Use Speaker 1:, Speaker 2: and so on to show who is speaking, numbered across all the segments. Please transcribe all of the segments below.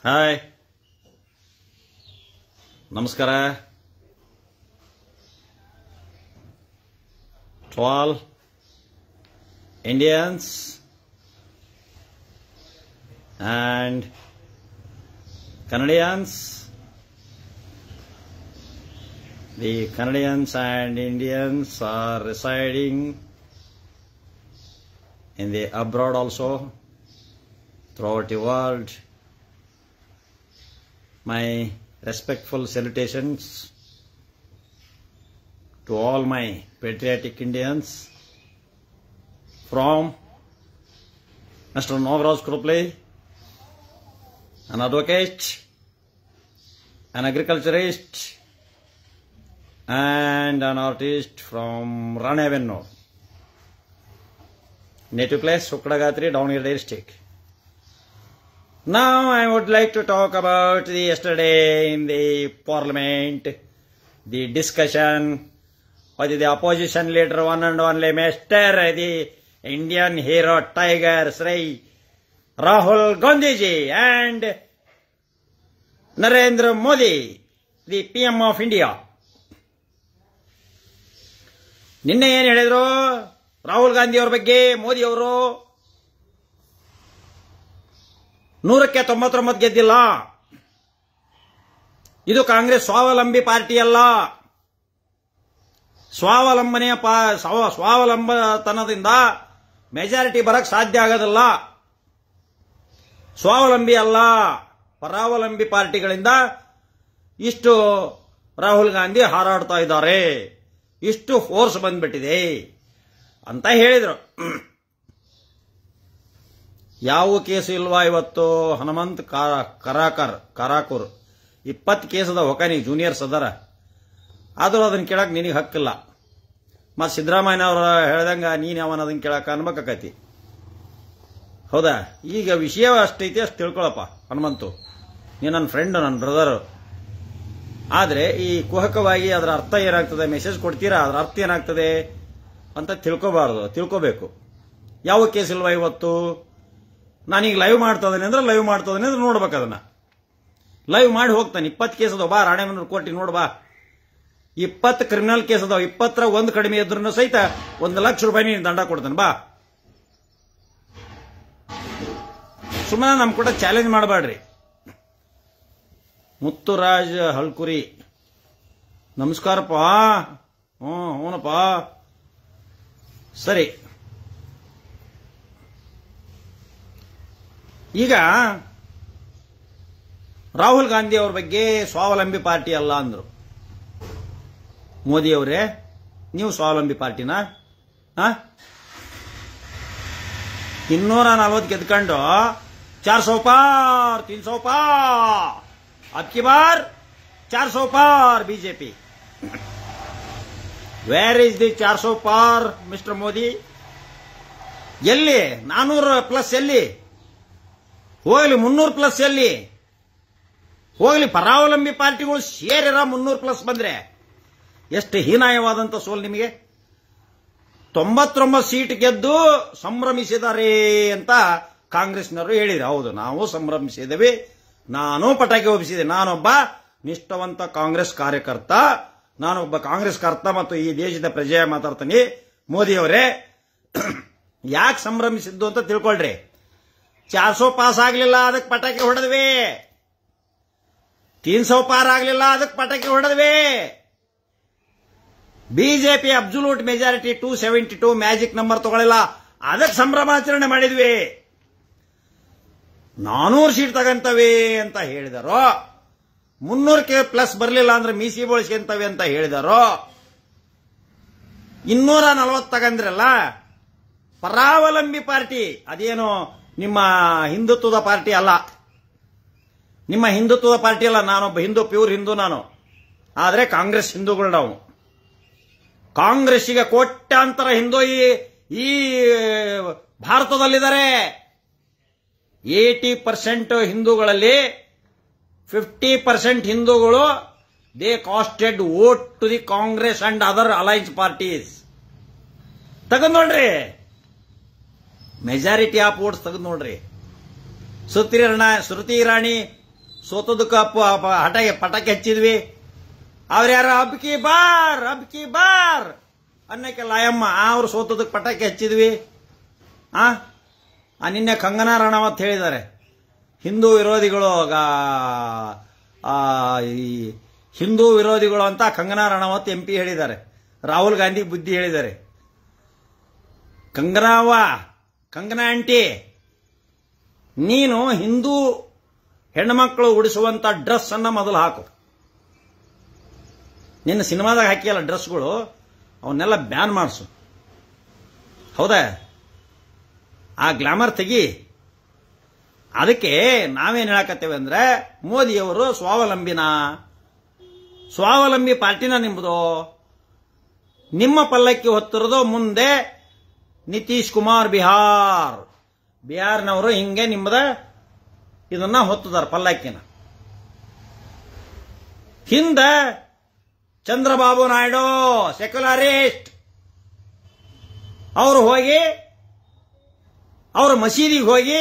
Speaker 1: Hi, ನಮಸ್ಕಾರ. To all Indians and Canadians, the Canadians and Indians are residing in the abroad also throughout the world. My respectful salutations to all my patriotic Indians from Mr. Nagaraj Kruple, an advocate, an agriculturist, and an artist from Ranevenno. Native place, Sukkadagatri, down here district. Now I would like to talk about the yesterday in the parliament, the discussion with the opposition leader, one and only Mr. the Indian hero Tiger Shri Rahul Gandhi ji and Narendra Modi, the PM of India. ನಿನ್ನೆ ಏನು ಹೇಳಿದ್ರು ರಾಹುಲ್ ಗಾಂಧಿ ಅವರ ಬಗ್ಗೆ? ಮೋದಿ ಅವರು 100ಕ್ಕೆ 99 ಗೆದ್ದಿಲ್ಲ. ಇದು ಕಾಂಗ್ರೆಸ್ ಸ್ವಾವಲಂಬಿ party ಅಲ್ಲ. ಸ್ವಾವಲಂಬತನದಿಂದ majority ಬರಕ್ ಸಾಧ್ಯ ಆಗೋದಿಲ್ಲ. ಸ್ವಾವಲಂಬಿ ಅಲ್ಲ, ಪರಾವಲಂಬಿ ಪಾರ್ಟಿಗಳಿಂದ ಇಷ್ಟು ರಾಹುಲ್ ಗಾಂಧಿ ಹಾರಾಡ್ತಾ ಇದ್ದಾರೆ, ಇಷ್ಟು ಫೋರ್ಸ್ ಬಂದ್ಬಿಟ್ಟಿದೆ ಅಂತ ಹೇಳಿದ್ರು. ಯಾವ ಕೇಸು ಇಲ್ವಾ ಇವತ್ತು? ಹನುಮಂತ್ ಕಾರಾಕೂರ್ 20 ಕೇಸದ ಹೊಕಾನಿ ಜೂನಿಯರ್ಸ್ ಅದರ, ಆದರೂ ಅದನ್ನ ಕೇಳಕ್ ನಿನಗೆ ಹಕ್ಕಿಲ್ಲ. ಮತ್ ಸಿದ್ದರಾಮಯ್ಯ ಅವರ ಹೇಳ್ದಂಗ ನೀನ್ ಅವನ ಅದನ್ನ ಕೇಳಕ್ ಅನ್ಬೇಕಾಕತಿ. ಹೌದಾ? ಈಗ ವಿಷಯ ಅಷ್ಟೈತಿ, ಅಷ್ಟು ತಿಳ್ಕೊಳಪ್ಪ ಹನುಮಂತು. ನೀನ್ ನನ್ನ ಫ್ರೆಂಡ್, ನನ್ನ ಬ್ರದರ್. ಆದ್ರೆ ಈ ಕುಹಕವಾಗಿ ಅದರ ಅರ್ಥ ಏನಾಗ್ತದೆ, ಮೆಸೇಜ್ ಕೊಡ್ತೀರಾ, ಅದರ ಅರ್ಥ ಏನಾಗ್ತದೆ ಅಂತ ತಿಳ್ಕೋಬಾರದು, ತಿಳ್ಕೋಬೇಕು. ಯಾವ ಕೇಸ್ ಇಲ್ವಾ ಇವತ್ತು? ನಾನೀಗ ಲೈವ್ ಮಾಡ್ತಾ ಇದ್ದೇನೆ ಅಂದ್ರೆ ನೋಡ್ಬೇಕು. ಅದನ್ನ ಲೈವ್ ಮಾಡಿ ಹೋಗ್ತಾನೆ. 20 ಕೇಸ್ ಅದಾವ, ಬಾ ರಾಣೆಬೆನ್ನೂರು ಕೋರ್ಟಿಗೆ ನೋಡ್ಬಾ. 20 ಕ್ರಿಮಿನಲ್ ಕೇಸ್ ಅದಾವ. 20ರ ಒಂದು ಕಡಿಮೆ ಇದ್ರೂ ಸಹಿತ 1 ಲಕ್ಷ ರೂಪಾಯಿ ನೀನು ದಂಡ ಕೊಡ್ತಾನೆ. ಬಾ, ಸುಮ್ಮನೆ ನಮ್ ಕೂಡ ಚಾಲೆಂಜ್ ಮಾಡಬೇಡ್ರಿ. ಮುತ್ತುರಾಜ್ ಹಲ್ಕುರಿ, ನಮಸ್ಕಾರಪ್ಪ. ಹೂನಪ್ಪ, ಸರಿ. ಈಗ ರಾಹುಲ್ ಗಾಂಧಿ ಅವ್ರ ಬಗ್ಗೆ ಸ್ವಾವಲಂಬಿ ಪಾರ್ಟಿ ಅಲ್ಲ ಅಂದ್ರು. ಮೋದಿ ಅವರೇ, ನೀವು ಸ್ವಾವಲಂಬಿ ಪಾರ್ಟಿನಾ? 240 ಗೆದ್ಕೊಂಡು 400 ಪಾರ್, 300 ಪಾರ್, ಅಬ್ಕಿ ಬಾರ್ 400 ಪಾರ್ ಬಿಜೆಪಿ. ವೇರ್ ಇಸ್ ದಿ 400 ಪಾರ್ ಮಿಸ್ಟರ್ ಮೋದಿ? ಎಲ್ಲಿ? 400 ಪ್ಲಸ್ ಎಲ್ಲಿ? ಹೋಗ್ಲಿ 300 ಪ್ಲಸ್ ಎಲ್ಲಿ? ಹೋಗ್ಲಿ ಪರಾವಲಂಬಿ ಪಾರ್ಟಿಗಳು ಸೇರಿರ 300 ಪ್ಲಸ್ ಬಂದ್ರೆ ಎಷ್ಟು ಹೀನಾಯವಾದಂತ ಸೋಲ್ ನಿಮಗೆ. 99 ಸೀಟ್ ಗೆದ್ದು ಸಂಭ್ರಮಿಸಿದ್ದಾರೆ ಅಂತ ಕಾಂಗ್ರೆಸ್ನವರು ಹೇಳಿದ್ರು. ಹೌದು, ನಾವು ಸಂಭ್ರಮಿಸಿದ್ದೇವೆ. ನಾನು ಪಟಾಕಿ ಒಪ್ಪಿಸಿದೆ. ನಾನೊಬ್ಬ ನಿಷ್ಠಾವಂತ ಕಾಂಗ್ರೆಸ್ ಕಾರ್ಯಕರ್ತ, ನಾನೊಬ್ಬ ಕಾಂಗ್ರೆಸ್ ಕರ್ತ ಮತ್ತು ಈ ದೇಶದ ಪ್ರಜೆಯ ಮಾತಾಡ್ತೀನಿ. ಮೋದಿ ಅವರೇ, ಯಾಕೆ ಸಂಭ್ರಮಿಸಿದ್ದು ಅಂತ ತಿಳ್ಕೊಳ್ರಿ. 400 ಪಾಸ್ ಆಗ್ಲಿಲ್ಲ, ಅದಕ್ಕೆ ಪಟಾಕಿ ಹೊಡೆದ್ವಿ. 300 ಪಾರ್ ಆಗ್ಲಿಲ್ಲ, ಅದಕ್ಕೆ ಪಟಾಕಿ ಹೊಡೆದ್ವಿ. BJP absolute majority 272 magic number ತಗೊಳ್ಳಿಲ್ಲ, ಅದಕ್ಕೆ ಸಂಭ್ರಮಾಚರಣೆ ಮಾಡಿದ್ವಿ. 400 ಸೀಟ್ ತಗಂತವೆ ಅಂತ ಹೇಳಿದರು. 300ಕ್ಕೆ ಪ್ಲಸ್ ಬರಲಿಲ್ಲ ಅಂದ್ರೆ ಮೀಸಿ ಬೋಳಿಸ್ಕೊಂತವೆ ಅಂತ ಹೇಳಿದರು. 240 ತಗಂದ್ರಲ್ಲ, ಪರಾವಲಂಬಿ ಪಾರ್ಟಿ. ಅದೇನು ನಿಮ್ಮ ಹಿಂದುತ್ವದ ಪಾರ್ಟಿ ಅಲ್ಲ. ನಿಮ್ಮ ಹಿಂದುತ್ವದ ಪಾರ್ಟಿ ಅಲ್ಲ. ನಾನೊಬ್ಬ ಹಿಂದೂ, ಪ್ಯೂರ್ ಹಿಂದೂ ನಾನು. ಆದ್ರೆ ಕಾಂಗ್ರೆಸ್ ಹಿಂದೂಗಳು ನಾವು. ಕಾಂಗ್ರೆಸ್ಸಿಗೆ ಕೋಟ್ಯಾಂತರ ಹಿಂದೂ ಈ ಭಾರತದಲ್ಲಿದ್ದಾರೆ. 80% ಹಿಂದೂಗಳಲ್ಲಿ 50% ಹಿಂದೂಗಳು they casted vote to the Congress and other alliance parties. ತಗೊಂಡ್ ನೋಡ್ರಿ, ಮೆಜಾರಿಟಿ ಆಫ್ ವೋಟ್ಸ್ ತೆಗೆದು ನೋಡ್ರಿ. ಸ್ಮೃತಿ ಇರಾನಿ ಸೋತದಕ್ಕ ಹಟಗೆ ಪಟಾಕಿ ಹಚ್ಚಿದ್ವಿ. ಅವ್ರ್ಯಾರ ಅಬ್ಕಿ ಬಾರ್ ಅನ್ನಕ್ಕೆ ಲಾಯಮ್ಮ ಅವ್ರು ಸೋತದಕ್ಕೆ ಪಟಾಕಿ ಹಚ್ಚಿದ್ವಿ. ನಿನ್ನೆ ಕಂಗನಾ ರಾಣಾವತ್ ಹೇಳಿದ್ದಾರೆ, ಹಿಂದೂ ವಿರೋಧಿಗಳು ಅಂತ ಕಂಗನಾ ರಾಣಾವತ್ MP ಹೇಳಿದ್ದಾರೆ. ರಾಹುಲ್ ಗಾಂಧಿ ಬುದ್ಧಿ ಹೇಳಿದ್ದಾರೆ. ಕಂಗನಾ ಆಂಟಿ, ನೀನು ಹಿಂದೂ ಹೆಣ್ಮಕ್ಳು ಉಡಿಸುವಂತ ಡ್ರೆಸ್ ಅನ್ನ ಮೊದಲು ಹಾಕು. ನಿನ್ನ ಸಿನಿಮಾದಾಗ ಹಾಕಿಯಲ್ಲ ಡ್ರೆಸ್ಗಳು, ಅವನ್ನೆಲ್ಲ ಬ್ಯಾನ್ ಮಾಡಿಸು. ಹೌದಾ? ಆ ಗ್ಲಾಮರ್ ತೆಗಿ. ಅದಕ್ಕೆ ನಾವೇನ್ ಹೇಳಕತ್ತೇವೆ ಅಂದ್ರೆ, ಮೋದಿಯವರು ಸ್ವಾವಲಂಬಿ ಪಾರ್ಟಿನ ನಿಮ್ಮದು. ನಿಮ್ಮ ಪಲ್ಲಕ್ಕಿ ಹೊತ್ತಿರೋದು ಮುಂದೆ ನಿತೀಶ್ ಕುಮಾರ್ ಬಿಹಾರ್ನವರು ಹಿಂಗೆ ನಿಮ್ಮದ ಇದನ್ನ ಹೊತ್ತದಾರ ಪಲ್ಲಕ್ಕಿನ. ಹಿಂದ ಚಂದ್ರಬಾಬು ನಾಯ್ಡು ಸೆಕ್ಯುಲರಿಸ್ಟ್ ಅವರು ಹೋಗಿ ಅವರು ಮಸೀದಿಗೆ ಹೋಗಿ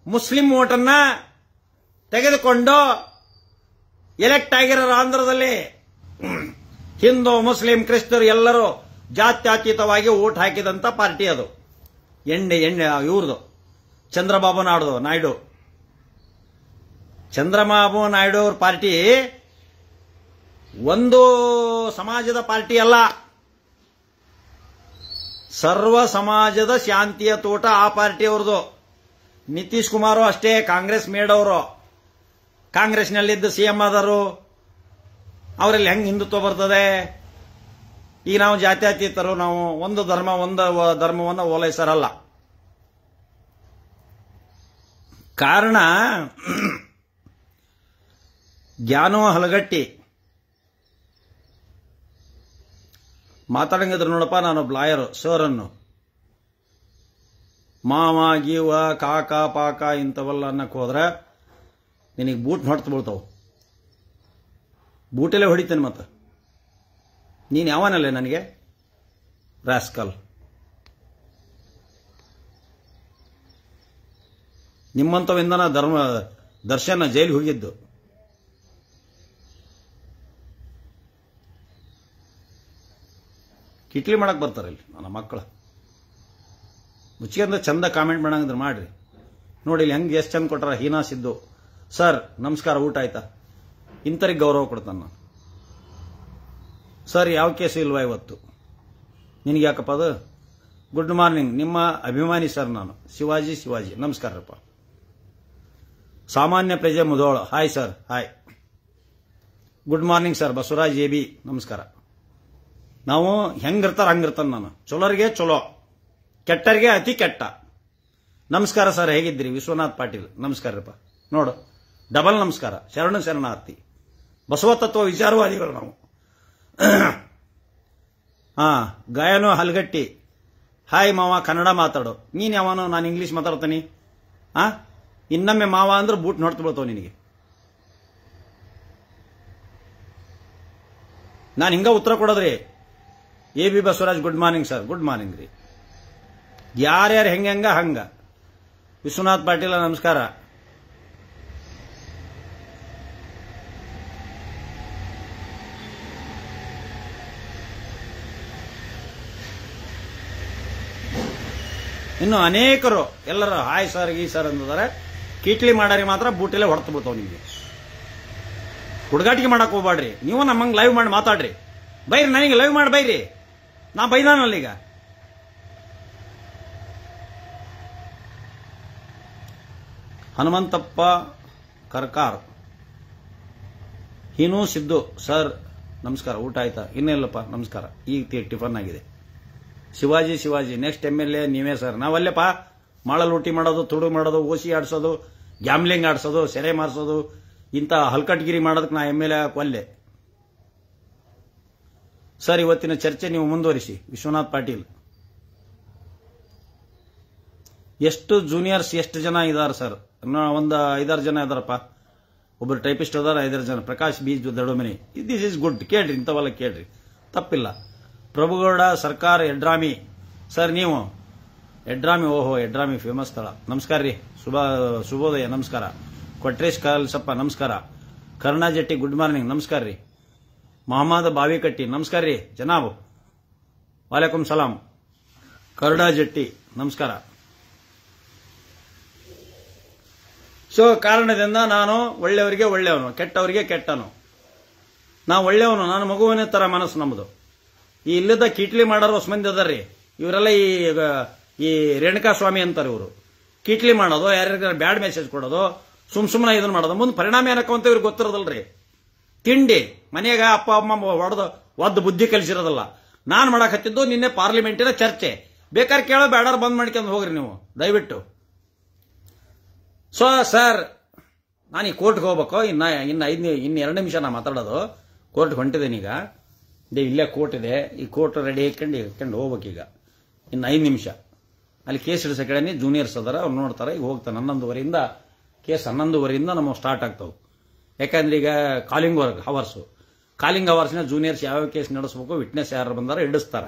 Speaker 1: ಮುಸ್ಲಿಂ ಓಟನ್ನ ತೆಗೆದುಕೊಂಡು ಎಲೆಕ್ಟ್ ಆಗಿರೋರು ಆಂಧ್ರದಲ್ಲಿ. ಹಿಂದೂ ಮುಸ್ಲಿಂ ಕ್ರಿಸ್ತರು ಎಲ್ಲರೂ ಜಾತ್ಯತೀತವಾಗಿ ಓಟ್ ಹಾಕಿದಂತ ಪಾರ್ಟಿ ಅದು. ಎಣ್ಣೆ ಇವ್ರದು ಚಂದ್ರಬಾಬು ನಾಯ್ಡು ಅವ್ರ ಪಾರ್ಟಿ ಒಂದು ಸಮಾಜದ ಪಾರ್ಟಿ ಅಲ್ಲ, ಸರ್ವ ಸಮಾಜದ ಶಾಂತಿಯ ತೋಟ ಆ ಪಾರ್ಟಿ ಅವ್ರದು. ನಿತೀಶ್ ಕುಮಾರ್ ಅಷ್ಟೇ ಕಾಂಗ್ರೆಸ್ ಮೇಡವರು, ಕಾಂಗ್ರೆಸ್ನಲ್ಲಿದ್ದ CM ಆದರು. ಅವರಲ್ಲಿ ಹೆಂಗ್ ಹಿಂದುತ್ವ ಬರ್ತದೆ? ಈಗ ನಾವು ಜಾತ್ಯತೀತರು, ನಾವು ಒಂದು ಧರ್ಮವನ್ನು ಓಲೈಸರಲ್ಲ. ಕಾರಣ ಜ್ಞಾನೋ ಹಲಗಟ್ಟಿ ಮಾತಾಡಂಗಿದ್ರು ನೋಡಪ್ಪ, ನಾನೊಬ್ಬ ಲಾಯರ್ ಸರ್ ಅನ್ನು ಮಾವ ಗೀವ ಕಾಕ ಪಾಕ ಇಂಥವೆಲ್ಲ ಅನ್ನಕ್ ಹೋದ್ರೆ ನಿನಗೆ ಬೂಟ್ ಹೊಡ್ತು ಬೀಳ್ತಾವ. ಬೂಟಲ್ಲೇ ಹೊಡಿತೇನೆ. ಮತ್ತೆ ನೀನು ಯಾವನಲ್ಲೇ ನನಗೆ ರಾಸ್ಕಲ್? ನಿಮ್ಮಂಥವಿಂದನ ದರ್ಶನ ಜೈಲಿಗೆ ಹೋಗಿದ್ದು. ಕಿಟ್ಲಿ ಮಾಡಕ್ ಬರ್ತಾರೆ ಇಲ್ಲಿ ನನ್ನ ಮಕ್ಕಳು. ಮುಚ್ಚಿಗೆಂದ ಚಂದ ಕಾಮೆಂಟ್ ಮಾಡಂಗಿದ್ರೆ ಮಾಡ್ರಿ. ನೋಡಿ ಇಲ್ಲಿ ಹೆಂಗೆ ಎಷ್ಟು ಚಂದ ಕೊಟ್ಟಾರ. ಹೀನಾ ಸಿದ್ದು ಸರ್ ನಮಸ್ಕಾರ, ಊಟ ಆಯ್ತಾ? ಇಂಥರಿಗೆ ಗೌರವ ಕೊಡ್ತಾನೆ ನಾನು. ಸರ್ ಯಾವ ಕೇಸು ಇಲ್ವಾ ಇವತ್ತು? ನಿನಗೆ ಯಾಕಪ್ಪ ಅದು? ಗುಡ್ ಮಾರ್ನಿಂಗ್, ನಿಮ್ಮ ಅಭಿಮಾನಿ ಸರ್ ನಾನು, ಶಿವಾಜಿ ನಮಸ್ಕಾರಪ್ಪ. ಸಾಮಾನ್ಯ ಪ್ರಜೆ Mudhol, hi sir, hi. Good morning sir Basavaraj AB, ನಮಸ್ಕಾರ. ನಾವು ಹೆಂಗಿರ್ತಾರ ಹಂಗಿರ್ತಾನ ನಾನು. ಚಲೋರಿಗೆ ಚಲೋ, ಕೆಟ್ಟರಿಗೆ ಅತಿ ಕೆಟ್ಟ. ನಮಸ್ಕಾರ ಸರ್, ಹೇಗಿದ್ದೀರಿ? ವಿಶ್ವನಾಥ್ ಪಾಟೀಲ್, ನಮಸ್ಕಾರಪ್ಪ. ನೋಡು, ಡಬಲ್ ನಮಸ್ಕಾರ. ಶರಣಾರ್ಥಿ, ಬಸವ ತತ್ವ ವಿಚಾರವಾದಿಗಳು ನಾವು. ಗಾಯನೋ ಹಲ್ಗಟ್ಟಿ, ಹಾಯ್ ಮಾವ, ಕನ್ನಡ ಮಾತಾಡೋ. ನೀನ್ ಯಾವನೋ, ನಾನು ಇಂಗ್ಲಿಷ್ ಮಾತಾಡ್ತೀನಿ. ಇನ್ನೊಮ್ಮೆ ಮಾವ ಅಂದ್ರೆ ಬೂಟ್ ನೋಡ್ತು ಬೀಳ್ತಾವ ನಿನಗೆ. ನಾನು ಹಿಂಗ ಉತ್ತರ ಕೊಡೋದ್ರಿ. AB Basavaraj, good morning sir. Good morning ರೀ. ಯಾರ್ಯಾರು ಹೆಂಗ ಹಂಗ. ವಿಶ್ವನಾಥ್ ಪಾಟೀಲ, ನಮಸ್ಕಾರ. ಇನ್ನು ಅನೇಕರು ಎಲ್ಲರೂ ಹಾಯ್ ಸರ್ ಗೀ ಸರ್ ಅಂದಿದ್ದಾರೆ. ಕೀಟ್ಲಿ ಮಾಡಾರಿ ಮಾತ್ರ ಬೂಟಲ್ಲೇ ಹೊಡ್ತು ಬಿಡ್ತಾವ ನಿಮಗೆ. ಹುಡುಗಾಟಿಗೆ ಮಾಡಕ್ ಹೋಗ್ಬೇಡ್ರಿ. ನೀವು ನಮ್ಮಂಗೆ ಲೈವ್ ಮಾಡಿ ಮಾತಾಡ್ರಿ. ಬೈರಿ, ನನಗೆ ಲೈವ್ ಮಾಡಿ ಬೈರಿ. ನಾ ಬೈದಾನಲ್ಲ ಈಗ. ಹನುಮಂತಪ್ಪ ಕರ್ಕಾರ್, ಹೀನು ಸಿದ್ದು ಸರ್ ನಮಸ್ಕಾರ, ಊಟ ಆಯ್ತಾ? ಇನ್ನಿಲ್ಲಪ್ಪ, ನಮಸ್ಕಾರ. ಈಗ ಟಿಫನ್ ಆಗಿದೆ. ಶಿವಾಜಿ ನೆಕ್ಸ್ಟ್ MLA ನೀವೇ ಸರ್. ನಾವಲ್ಲೇಪ್ಪ ಮಾಳ ಲೂಟಿ ಮಾಡೋದು, ತುಡು ಮಾಡೋದು, ಓಸಿ ಆಡ್ಸೋದು, ಗ್ಯಾಮ್ಲಿಂಗ್ ಆಡ್ಸೋದು, ಸೆರೆ ಮಾರ್ಸೋದು, ಇಂಥ ಹಲ್ಕಟ್ಗಿರಿ ಮಾಡೋದಕ್ಕೆ ನಾ MLA ಒಲ್ಲೆ ಸರ್. ಇವತ್ತಿನ ಚರ್ಚೆ ನೀವು ಮುಂದುವರಿಸಿ. ವಿಶ್ವನಾಥ್ ಪಾಟೀಲ್, ಎಷ್ಟು ಜೂನಿಯರ್ಸ್ ಎಷ್ಟು ಜನ ಇದಾರೆ ಸರ್? ಒಂದು 5-6 ಜನ ಇದಾರಪ್ಪ. ಒಬ್ಬರು ಟೈಪಿಸ್ಟ್ ಅದಾರ, 5 ಜನ. Prakash B Doddamani, this is good. ಕೇಳ್ರಿ, ಇಂಥವೆಲ್ಲ ಕೇಳ್ರಿ, ತಪ್ಪಿಲ್ಲ. ಪ್ರಭುಗೌಡ ಸರ್ಕಾರ್ ಯಡ್ರಾಮಿ ಸರ್, ನೀವು ಯಡ್ರಾಮಿ, ಓಹೋ ಯಡ್ರಾಮಿ ಫೇಮಸ್ ಸ್ಥಳ. ನಮಸ್ಕಾರ ರೀ, ಶುಭೋದಯ, ನಮಸ್ಕಾರ. ಕೊಟ್ರೇಶ್ ಕಲ್ಸಪ್ಪ ನಮಸ್ಕಾರ. ಕರುಣಾ ಜಟ್ಟಿ ಗುಡ್ ಮಾರ್ನಿಂಗ್ ನಮಸ್ಕಾರ ರೀ. ಮೊಹಮ್ಮದ್ ಬಾವಿಕಟ್ಟಿ ನಮಸ್ಕಾರ ರೀ ಜನಾಬ್. ವಾಲೇಕುಂ ಸಲಾಂ. ಕರುಣಾ ಜಟ್ಟಿ ನಮಸ್ಕಾರ. ಸೊ ಕಾರಣದಿಂದ ನಾನು ಒಳ್ಳೆಯವರಿಗೆ ಒಳ್ಳೆಯವನು, ಕೆಟ್ಟವರಿಗೆ ಕೆಟ್ಟನು. ನಾವು ಒಳ್ಳೆಯವನು, ನಾನು ಮಗುವಿನ ತರ ಮನಸ್ಸು ನಮ್ಮದು. ಈ ಇಲ್ಲದ ಕಿಟ್ಲಿ ಮಾಡೋರು ಹೊಸ ಮಂದಿ ಅದಾರ್ರಿ. ಇವರೆಲ್ಲ ಈ ರೇಣುಕಾ ಸ್ವಾಮಿ ಅಂತಾರೆ. ಇವರು ಕಿಟ್ಲಿ ಮಾಡೋದು, ಯಾರ್ಯಾರ ಬ್ಯಾಡ್ ಮೆಸೇಜ್ ಕೊಡೋದು, ಸುಮ್ಮನೆ ಇದನ್ನ ಮಾಡೋದು, ಮುಂದೆ ಪರಿಣಾಮ ಏನಕ್ಕ ಅಂತ ಇವ್ರಿಗೆ ಗೊತ್ತಿರೋದಲ್ರಿ. ತಿಂಡಿ ಮನೆಯಾಗ ಅಪ್ಪ ಅಮ್ಮ ಹೊಡೆದು ಒದ್ದು ಬುದ್ಧಿ ಕಲಿಸಿರೋದಲ್ಲ. ನಾನು ಮಾಡಕತ್ತಿದ್ದು ನಿನ್ನೆ ಪಾರ್ಲಿಮೆಂಟಿನ ಚರ್ಚೆ. ಬೇಕಾದ್ರೆ ಕೇಳೋ ಬೇಡಾರು ಬಂದ್ ಮಾಡ್ಕೊಂಡು ಹೋಗ್ರಿ ನೀವು ದಯವಿಟ್ಟು. ಸೊ ಸರ್, ನಾನು ಈ ಕೋರ್ಟ್ಗೆ ಹೋಗ್ಬೇಕು. ಇನ್ನು 2 ನಿಮಿಷ ನಾ ಮಾತಾಡೋದು. ಕೋರ್ಟ್ಗೆ ಹೊಂಟಿದ್ದೇನೆ ಈಗ. ಇಲ್ಲೇ ಕೋರ್ಟ್ ಇದೆ. ಈ ಕೋರ್ಟ್ ರೆಡಿ ಹಾಕೊಂಡು ಹೋಗ್ಬೇಕೀಗ. ಇನ್ನು 5 ನಿಮಿಷ. ಅಲ್ಲಿ ಕೇಸ್ ಹಿಡಿಸೋ ಕಡೆನೇ ಜೂನಿಯರ್ಸ್ ಅದಾರ, ಅವ್ರು ನೋಡ್ತಾರೆ. ಈಗ ಹೋಗ್ತಾನೆ 11:15 ಕೇಸ್ 11:15 ನಮಗೆ ಸ್ಟಾರ್ಟ್ ಆಗ್ತಾವೆ. ಯಾಕಂದ್ರೆ ಈಗ ಕಾಲಿಂಗ್ ಅವರ್ಸ್ನ ಜೂನಿಯರ್ಸ್ ಯಾವ ಕೇಸ್ ನಡೆಸಬೇಕು, ವಿಟ್ನೆಸ್ ಯಾರು ಬಂದಾರ ಹಿಡಿಸ್ತಾರ.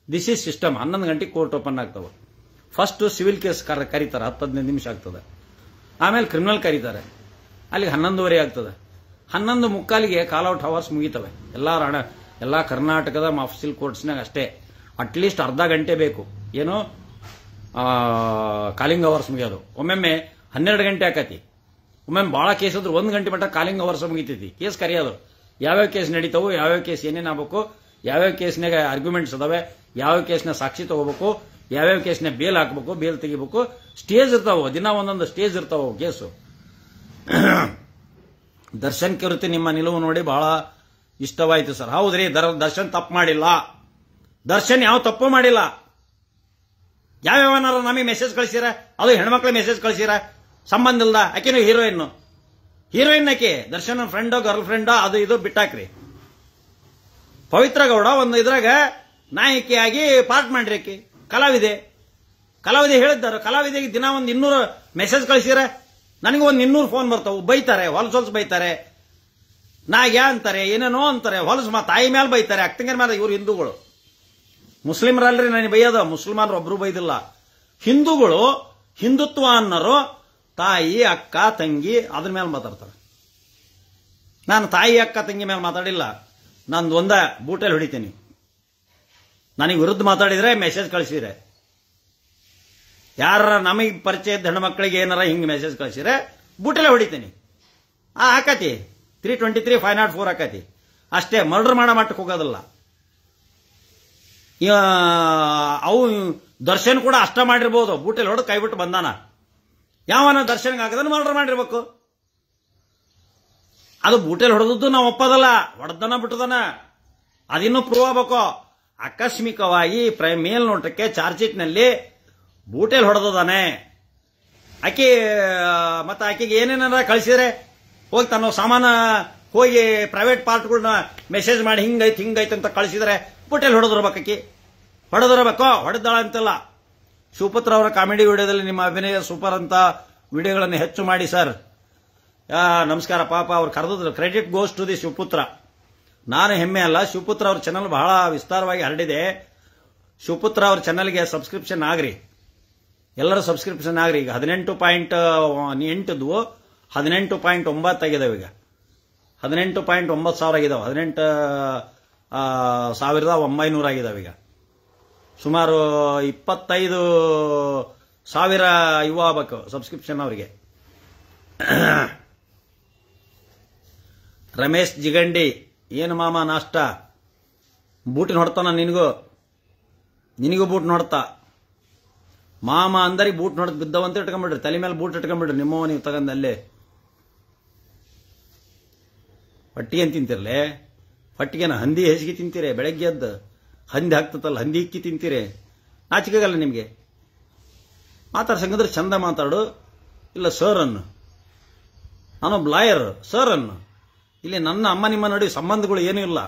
Speaker 1: This is system. 11 ಗಂಟೆಗೆ ಕೋರ್ಟ್ ಓಪನ್ ಆಗ್ತಾವೆ. ಫಸ್ಟ್ ಸಿವಿಲ್ ಕೇಸ್ ಕರೀತಾರೆ, 10-15 ನಿಮಿಷ ಆಗ್ತದೆ. ಆಮೇಲೆ ಕ್ರಿಮಿನಲ್ ಕರೀತಾರೆ, ಅಲ್ಲಿಗೆ 11:30 ಆಗ್ತದೆ. 11:45 ಕಾಲ್ ಔಟ್ ಅವರ್ಸ್ ಮುಗಿತವೆ. ಎಲ್ಲಾ ಕರ್ನಾಟಕದ ಮಫ್ಸಿಲ್ ಕೋರ್ಟ್ಸ್ನಾಗ ಅಷ್ಟೇ. ಅಟ್ಲೀಸ್ಟ್ ಅರ್ಧ ಗಂಟೆ ಬೇಕು ಏನು ಕಾಲಿಂಗ್ ಅವರ್ಸ್ ಮುಗಿಯೋದು. ಒಮ್ಮೊಮ್ಮೆ 12 ಗಂಟೆ ಆಕತಿ. ಒಮ್ಮೊಮ್ಮೆ ಬಹಳ ಕೇಸ್ ಇದ್ರು 1 ಗಂಟೆ ಮಟ್ಟ ಕಾಲಿಂಗ್ ಅವರ್ಸ್ ಮುಗಿತೈತಿ. ಕೇಸ್ ಕರೆಯೋದು, ಯಾವ್ಯಾವ ಕೇಸ್ ನಡೀತಾವು, ಯಾವ್ಯಾವ ಕೇಸ್ ಏನೇನ್ ಆಗ್ಬೇಕು, ಯಾವ್ಯಾವ ಕೇಸ್ನಾಗ ಆರ್ಗ್ಯುಮೆಂಟ್ಸ್ ಅದಾವೆ, ಯಾವ ಕೇಸ್ನ ಸಾಕ್ಷಿ ತಗೋಬೇಕು, ಯಾವ್ಯಾವ ಕೇಸ್ನ ಬೇಲ್ ಹಾಕಬೇಕು, ಬೇಲ್ ತೆಗಿಬೇಕು. ಸ್ಟೇಜ್ ಇರ್ತಾವ, ದಿನ ಒಂದೊಂದು ಸ್ಟೇಜ್ ಇರ್ತಾವ ಕೇಸು. ದರ್ಶನ್ ಕಿರುತಿ ನಿಮ್ಮ ನಿಲುವು ನೋಡಿ ಬಹಳ ಇಷ್ಟವಾಯ್ತು ಸರ್. ಹೌದ್ರಿ, ದರ್ಶನ್ ತಪ್ಪು ಮಾಡಿಲ್ಲ. ದರ್ಶನ್ ಯಾವ ತಪ್ಪು ಮಾಡಿಲ್ಲ. ಯಾವ್ಯಾವನಾರ ನಮಗೆ ಮೆಸೇಜ್ ಕಳಿಸಿರ, ಅದು ಹೆಣ್ಮಕ್ಳ ಮೆಸೇಜ್ ಕಳಿಸಿರ, ಸಂಬಂಧ ಇಲ್ದ. ಆಕೆನು ಹೀರೋಯಿನ್ ಆಕೆ ದರ್ಶನ್ ಫ್ರೆಂಡೋ ಗರ್ಲ್ ಫ್ರೆಂಡೋ ಅದು ಇದು ಬಿಟ್ಟಾಕ್ರಿ. ಪವಿತ್ರ ಗೌಡ ಒಂದು ಇದ್ರಾಗ ನಾಯಕಿಯಾಗಿ ಪಾರ್ಟ್ ಮಾಡ್ರಿ. ಆಕೆ ಕಲಾವಿದೆ ಹೇಳಿದ್ದಾರೆ. ಕಲಾವಿದೆಗೆ ದಿನ ಒಂದು 200 ಮೆಸೇಜ್ ಕಳಿಸಿರ, ನನಗೆ ಒಂದು 200 ಫೋನ್ ಬರ್ತಾವು. ಬೈತಾರೆ, ಹೊಲಸು ಬೈತಾರೆ, ನಾಗ್ಯಾ ಅಂತಾರೆ, ಏನೇನೋ ಅಂತಾರೆ, ಹೊಲಸು ತಾಯಿ ಮೇಲೆ ಬೈತಾರೆ, ಅಕ್ಕಂಗರ ಮೇಲೆ. ಇವರು ಹಿಂದೂಗಳು, ಮುಸ್ಲಿಮರಲ್ರಿ ನನಗೆ ಬೈಯೋದು. ಮುಸ್ಲಿಮರು ಒಬ್ರು ಬೈದಿಲ್ಲ. ಹಿಂದೂಗಳು, ಹಿಂದುತ್ವ ಅನ್ನೋರು ತಾಯಿ ಅಕ್ಕ ತಂಗಿ ಅದ್ರ ಮೇಲೆ ಮಾತಾಡ್ತಾರೆ. ನಾನು ತಾಯಿ ಅಕ್ಕ ತಂಗಿ ಮೇಲೆ ಮಾತಾಡಿಲ್ಲ. ನಾನು ಒಂದ ಬೂಟಲ್ಲಿ ಹೊಡಿತೀನಿ. ನನಗೆ ವಿರುದ್ಧ ಮಾತಾಡಿದ್ರೆ ಮೆಸೇಜ್ ಕಳಿಸಿದ್ರೆ, ಯಾರ ನಮಗೆ ಪರಿಚಯದ ಹೆಣ್ಮಕ್ಳಿಗೆ ಏನಾರ ಹಿಂಗೆ ಮೆಸೇಜ್ ಕಳಿಸಿದ್ರೆ ಬೂಟಲ್ಲೇ ಹೊಡಿತೀನಿ. ಹಾಕತಿ 323 504 ಹಾಕತಿ ಅಷ್ಟೇ. ಮರ್ಡರ್ ಮಾಡೋ ಮಟ್ಟಕ್ಕೆ ಹೋಗೋದಿಲ್ಲ. ಅವು ದರ್ಶನ್ ಕೂಡ ಅಷ್ಟ ಮಾಡಿರ್ಬೋದು. ಬೂಟೆಲ್ ಹೊಡೆದು ಕೈ ಬಿಟ್ಟು ಬಂದಾನ. ಯಾವನ ದರ್ಶನ್ಗೆ ಹಾಕದನ್ನು ಮರ್ಡರ್ ಮಾಡಿರ್ಬೇಕು. ಅದು ಬೂಟೆಲ್ ಹೊಡೆದದ್ದು ನಾವು ಒಪ್ಪೋದಲ್ಲ. ಹೊಡೆದನ ಬಿಟ್ಟದನ ಅದಿನ್ನೂ ಪ್ರೂವ್ ಆಗ್ಬೇಕು. ಆಕಸ್ಮಿಕವಾಗಿ ಮೇಲ್ನೋಟಕ್ಕೆ ಚಾರ್ಜ್ ಶೀಟ್ನಲ್ಲಿ ಬೂಟೆಲ್ ಹೊಡೆದಾನೆ. ಮತ್ತೆ ಆಕೆಗೆ ಏನೇನಾರ ಕಳಿಸಿದ್ರೆ ಹೋಗಿ ತನ್ನ ಸಾಮಾನ ಹೋಗಿ ಪ್ರೈವೇಟ್ ಪಾರ್ಟ್ಗಳನ್ನ ಮೆಸೇಜ್ ಮಾಡಿ ಹಿಂಗೈತೆ ಅಂತ ಕಳಿಸಿದ್ರೆ ಬೂಟೆಲ್ ಹೊಡೆದಿರ್ಬೇಕು. ಹೊಡೆದಾಳ ಅಂತೆಲ್ಲ. ಶಿವಪುತ್ರ ಅವರ ಕಾಮಿಡಿ ವಿಡಿಯೋದಲ್ಲಿ ನಿಮ್ಮ ಅಭಿನಯ ಸೂಪರ್ ಅಂತ ವಿಡಿಯೋಗಳನ್ನು ಹೆಚ್ಚು ಮಾಡಿ ಸರ್. ನಮಸ್ಕಾರ. ಪಾಪ ಅವ್ರು ಕರೆದಿದ್ರು. Credit goes to the Shivaputra. ನಾನು ಹೆಮ್ಮೆ ಅಲ್ಲ, ಶಿವಪುತ್ರ ಅವ್ರ ಚಾನಲ್ ಬಹಳ ವಿಸ್ತಾರವಾಗಿ ಹರಡಿದೆ. ಶಿವಪುತ್ರ ಅವ್ರ ಚಾನಲ್ಗೆ ಸಬ್ಸ್ಕ್ರಿಪ್ಷನ್ ಆಗ್ರಿ, ಎಲ್ಲರೂ ಸಬ್ಸ್ಕ್ರಿಪ್ಷನ್ ಆಗ್ರಿ. ಈಗ 18.8 ಇದ್ವು, 18.9 ಆಗಿದಾವೆ. ಈಗ 18.9 ಸಾವಿರ ಆಗಿದಾವೆ. 18,900 ಆಗಿದಾವೆ. ಈಗ ಸುಮಾರು 25,000 ಇವು ಆಗ್ಬೇಕು ಸಬ್ಸ್ಕ್ರಿಪ್ಷನ್ ಅವರಿಗೆ. ರಮೇಶ್ ಜಿಗಂಡಿ, ಏನು ಮಾಮ ನಾಷ್ಟ? ಬೂಟಿನ ಹೊಡ್ತಾನ ನಿನಗೂ ಬೂಟ್ ನೋಡ್ತಾ. ಮಾಮ ಅಂದರಿ ಬೂಟ್ ನೋಡಕ್ ಬಿದ್ದವಂತ ಇಟ್ಕೊಂಡ್ಬಿಡ್ರಿ. ತಲೆ ಮೇಲೆ ಬೂಟ್ ಇಟ್ಕೊಂಡ್ಬಿಡ್ರಿ. ನಿಮ್ಮವ ನೀವು ತಗೊಂಡ್ ಅಲ್ಲೇ ಹೊಟ್ಟಿಗೆ ಅಂತ ತಿಂತಿರ್ಲೆ. ಹೊಟ್ಟಿಗೆನ ಹಂದಿ ಹೆಸಿಗೆ ತಿಂತೀರಿ. ಬೆಳಗ್ಗೆ ಎದ್ದು ಹಂದಿ ಹಾಕ್ತತ್ತಲ್ಲ, ಹಂದಿ ಇಕ್ಕಿ ತಿಂತೀರಿ. ನಾಚಿಕೆಗಲ್ಲ ನಿಮ್ಗೆ? ಮಾತಾಡ್ಸಂಗಿದ್ರೆ ಚಂದ ಮಾತಾಡು. ಇಲ್ಲ ಸರ್ ಅನ್ನು, ನಾನೊಬ್ಬ ಲಾಯರ್, ಸರ್ ಅನ್ನು. ಇಲ್ಲಿ ನನ್ನ ಅಮ್ಮ ನಿಮ್ಮ ನಡುವೆ ಸಂಬಂಧಗಳು ಏನೂ ಇಲ್ಲ.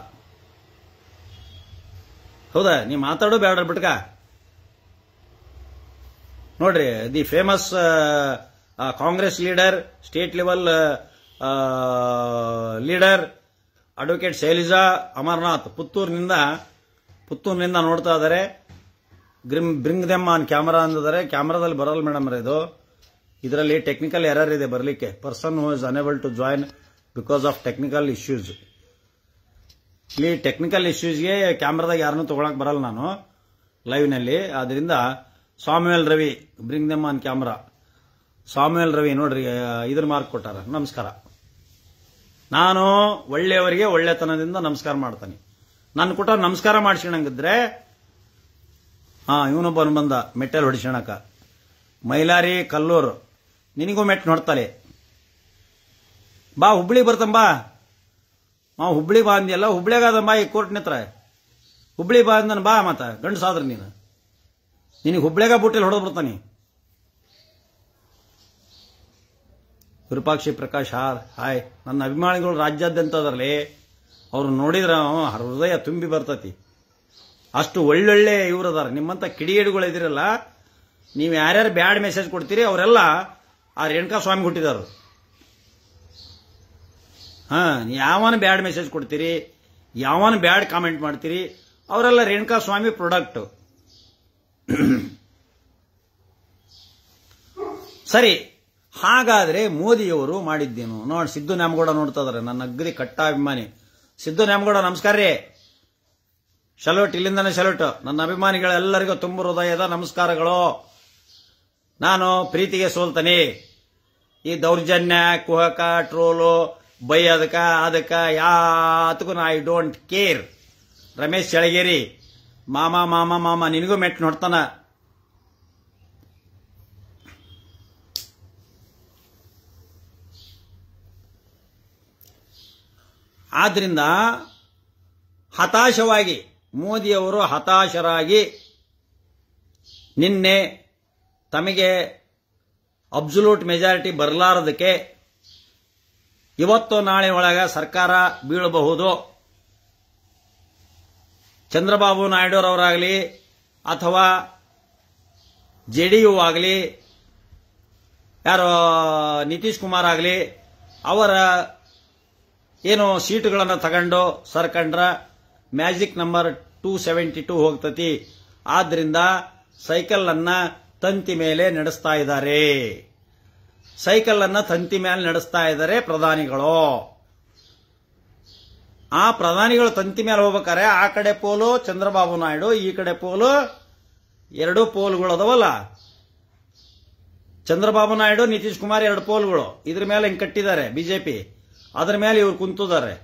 Speaker 1: ಹೌದಾ? ನೀ ಮಾತಾಡೋ ಬೇಡ ಬಿಟ್ಕ. ನೋಡ್ರಿ, the famous Congress leader, state level leader advocate Shailaja Amarnath ಪುತ್ತೂರಿನಿಂದ ನೋಡ್ತಾ ಇದ್ದಾರೆ. ಬ್ರಿಂಗ್ ದೆಮ್ ಆನ್ ಕ್ಯಾಮರಾ ಅಂದಿದ್ದಾರೆ. ಕ್ಯಾಮರಾದಲ್ಲಿ ಬರಲ್ಲ ಮೇಡಮ್ ಇದು. ಇದರಲ್ಲಿ ಟೆಕ್ನಿಕಲ್ ಎರರ್ ಇದೆ ಬರಲಿಕ್ಕೆ. Person who is unable to join because of technical issues. ಇಲ್ಲಿ ಟೆಕ್ನಿಕಲ್ ಇಶ್ಯೂಸ್ಗೆ ಕ್ಯಾಮ್ರಾದಾಗ ಯಾರನ್ನೂ ತಗೊಳಕ್ ಬರಲ್ಲ ನಾನು ಲೈವ್ನಲ್ಲಿ. ಆದ್ರಿಂದ Samuel Ravi bring them on camera. Samuel Ravi ನೋಡ್ರಿ ಇದ್ರ ಮಾರ್ಕ್ ಕೊಟ್ಟಾರ. ನಮಸ್ಕಾರ. ನಾನು ಒಳ್ಳೆಯವರಿಗೆ ಒಳ್ಳೆತನದಿಂದ ನಮಸ್ಕಾರ ಮಾಡ್ತಾನೆ. ನನ್ನ ಕೂಟ ನಮಸ್ಕಾರ ಮಾಡಿಸ್ಕೊಳಂಗಿದ್ರೆ ಇವನೊಬ್ಬನು ಬಂದ ಮೆಟ್ಟಲ್ ಹೊಡಿಸೋಣಕ. ಮೈಲಾರಿ ಕಲ್ಲೂರು ನಿನಗೂ ಮೆಟ್ ನೋಡ್ತಾಳೆ. ಬಾ ಹುಬ್ಳಿ ಬರ್ತಾನ ಬಾ. ಹುಬ್ಳಿ ಬಾ ಅಂದಿಯಲ್ಲ, ಹುಬ್ಳಿಗಾದ ಬಾ ಈ ಕೋರ್ಟ್ ನಿತ್ರ. ಹುಬ್ಳಿ ಬಾ ಅಂದನ್ ಬಾ. ಮತ್ತ ಗಂಡಸಾದ್ರ ನಿನಗೆ ಹುಬ್ಳಿಗ ಬುಟ್ಟಿಲ್ ಹೊಡೆದ್ ಬರ್ತಾನೆ. ವಿರೂಪಾಕ್ಷಿ ಪ್ರಕಾಶ್ ಹಾಯ್. ನನ್ನ ಅಭಿಮಾನಿಗಳು ರಾಜ್ಯಾದ್ಯಂತ ಅದರಲ್ಲಿ ಅವ್ರು ನೋಡಿದ್ರ ಹೃದಯ ತುಂಬಿ ಬರ್ತತಿ. ಅಷ್ಟು ಒಳ್ಳೊಳ್ಳೆ ಇವ್ರು ಅದಾರ. ನಿಮ್ಮಂತ ಕಿಡಿಗೇಡಿಗಳು ಇದಿರಲ್ಲ, ನೀವು ಯಾರ್ಯಾರು ಬ್ಯಾಡ್ ಮೆಸೇಜ್ ಕೊಡ್ತೀರಿ ಅವರೆಲ್ಲ ಆ ರೇಣುಕಾ ಸ್ವಾಮಿ ಹುಟ್ಟಿದಾರು. ಯಾವನ ಬ್ಯಾಡ್ ಮೆಸೇಜ್ ಕೊಡ್ತೀರಿ, ಯಾವನ ಬ್ಯಾಡ್ ಕಾಮೆಂಟ್ ಮಾಡ್ತೀರಿ, ಅವರೆಲ್ಲ ರೇಣುಕಾ ಸ್ವಾಮಿ ಪ್ರಾಡಕ್ಟ್. ಸರಿ, ಹಾಗಾದ್ರೆ ಮೋದಿಯವರು ಮಾಡಿದ್ದೇನು ನೋಡಿ. ಸಿದ್ದು ನ್ಯಾಮಗೌಡ ನೋಡ್ತಾ ಇದಾರೆ, ನನ್ನ ಅಗ್ರಿ ಕಟ್ಟ ಅಭಿಮಾನಿ. ಸಿದ್ದು ನ್ಯಾಮಗೌಡ ನಮಸ್ಕಾರ ರೀ. ಶಲೋಟ್, ಇಲ್ಲಿಂದಾನೆ ಶಲೋಟ್. ನನ್ನ ಅಭಿಮಾನಿಗಳೆಲ್ಲರಿಗೂ ತುಂಬ ಹೃದಯದ ನಮಸ್ಕಾರಗಳು. ನಾನು ಪ್ರೀತಿಗೆ ಸೋಲ್ತಾನೆ. ಈ ದೌರ್ಜನ್ಯ, ಕುಹಕ, ಟ್ರೋಲು, ಅದಕ್ಕ ಯಾತಕ್ಕೂ I don't care. Ramesh Chalageri ಮಾಮ ಮಾಮ ಮಾಮ ನಿನಗೂ ಮೆಟ್ ನೋಡ್ತಾನ. ಆದ್ರಿಂದ ಹತಾಶವಾಗಿ ಮೋದಿಯವರು ಹತಾಶರಾಗಿ ನಿನ್ನೆ ತಮಗೆ ಅಬ್ಸಲ್ಯೂಟ್ ಮೆಜಾರಿಟಿ ಬರಲಾರದಕ್ಕೆ ಇವತ್ತು ನಾಳೆ ಒಳಗ ಸರ್ಕಾರ ಬೀಳಬಹುದು. ಚಂದ್ರಬಾಬು ನಾಯ್ಡುರವರಾಗಲಿ ಅಥವಾ ಜೆಡಿಯು ಆಗಲಿ, ಯಾರೋ ನಿತೀಶ್ ಕುಮಾರ್ ಆಗಲಿ, ಅವರ ಏನು ಸೀಟುಗಳನ್ನು ತಗೊಂಡು ಸರ್ಕಂಡ್ರ ಮ್ಯಾಜಿಕ್ ನಂಬರ್ 272 ಹೋಗ್ತತಿ. ಆದ್ರಿಂದ ಸೈಕಲ್ ಅನ್ನ ತಂತಿ ಮೇಲೆ ನಡೆಸ್ತಾ ಇದ್ದಾರೆ. ಸೈಕಲ್ ಅನ್ನ ತಂತಿ ಮೇಲೆ ನಡೆಸ್ತಾ ಇದ್ದಾರೆ ಪ್ರಧಾನಿಗಳು. ಆ ಪ್ರಧಾನಿಗಳು ತಂತಿ ಮೇಲೆ ಹೋಗ್ಬೇಕಾರೆ ಆ ಕಡೆ ಪೋಲು ಚಂದ್ರಬಾಬು ನಾಯ್ಡು, ಈ ಕಡೆ ಪೋಲು, ಎರಡು ಪೋಲ್ಗಳು ಅದಾವಲ್ಲ, ಚಂದ್ರಬಾಬು ನಾಯ್ಡು ನಿತೀಶ್ ಕುಮಾರ್ ಎರಡು ಪೋಲ್ಗಳು. ಇದ್ರ ಮೇಲೆ ಹಿಂಗ್ ಕಟ್ಟಿದ್ದಾರೆ ಬಿಜೆಪಿ. ಅದರ ಮೇಲೆ ಇವ್ರು ಕುಂತಿದ್ದಾರೆ.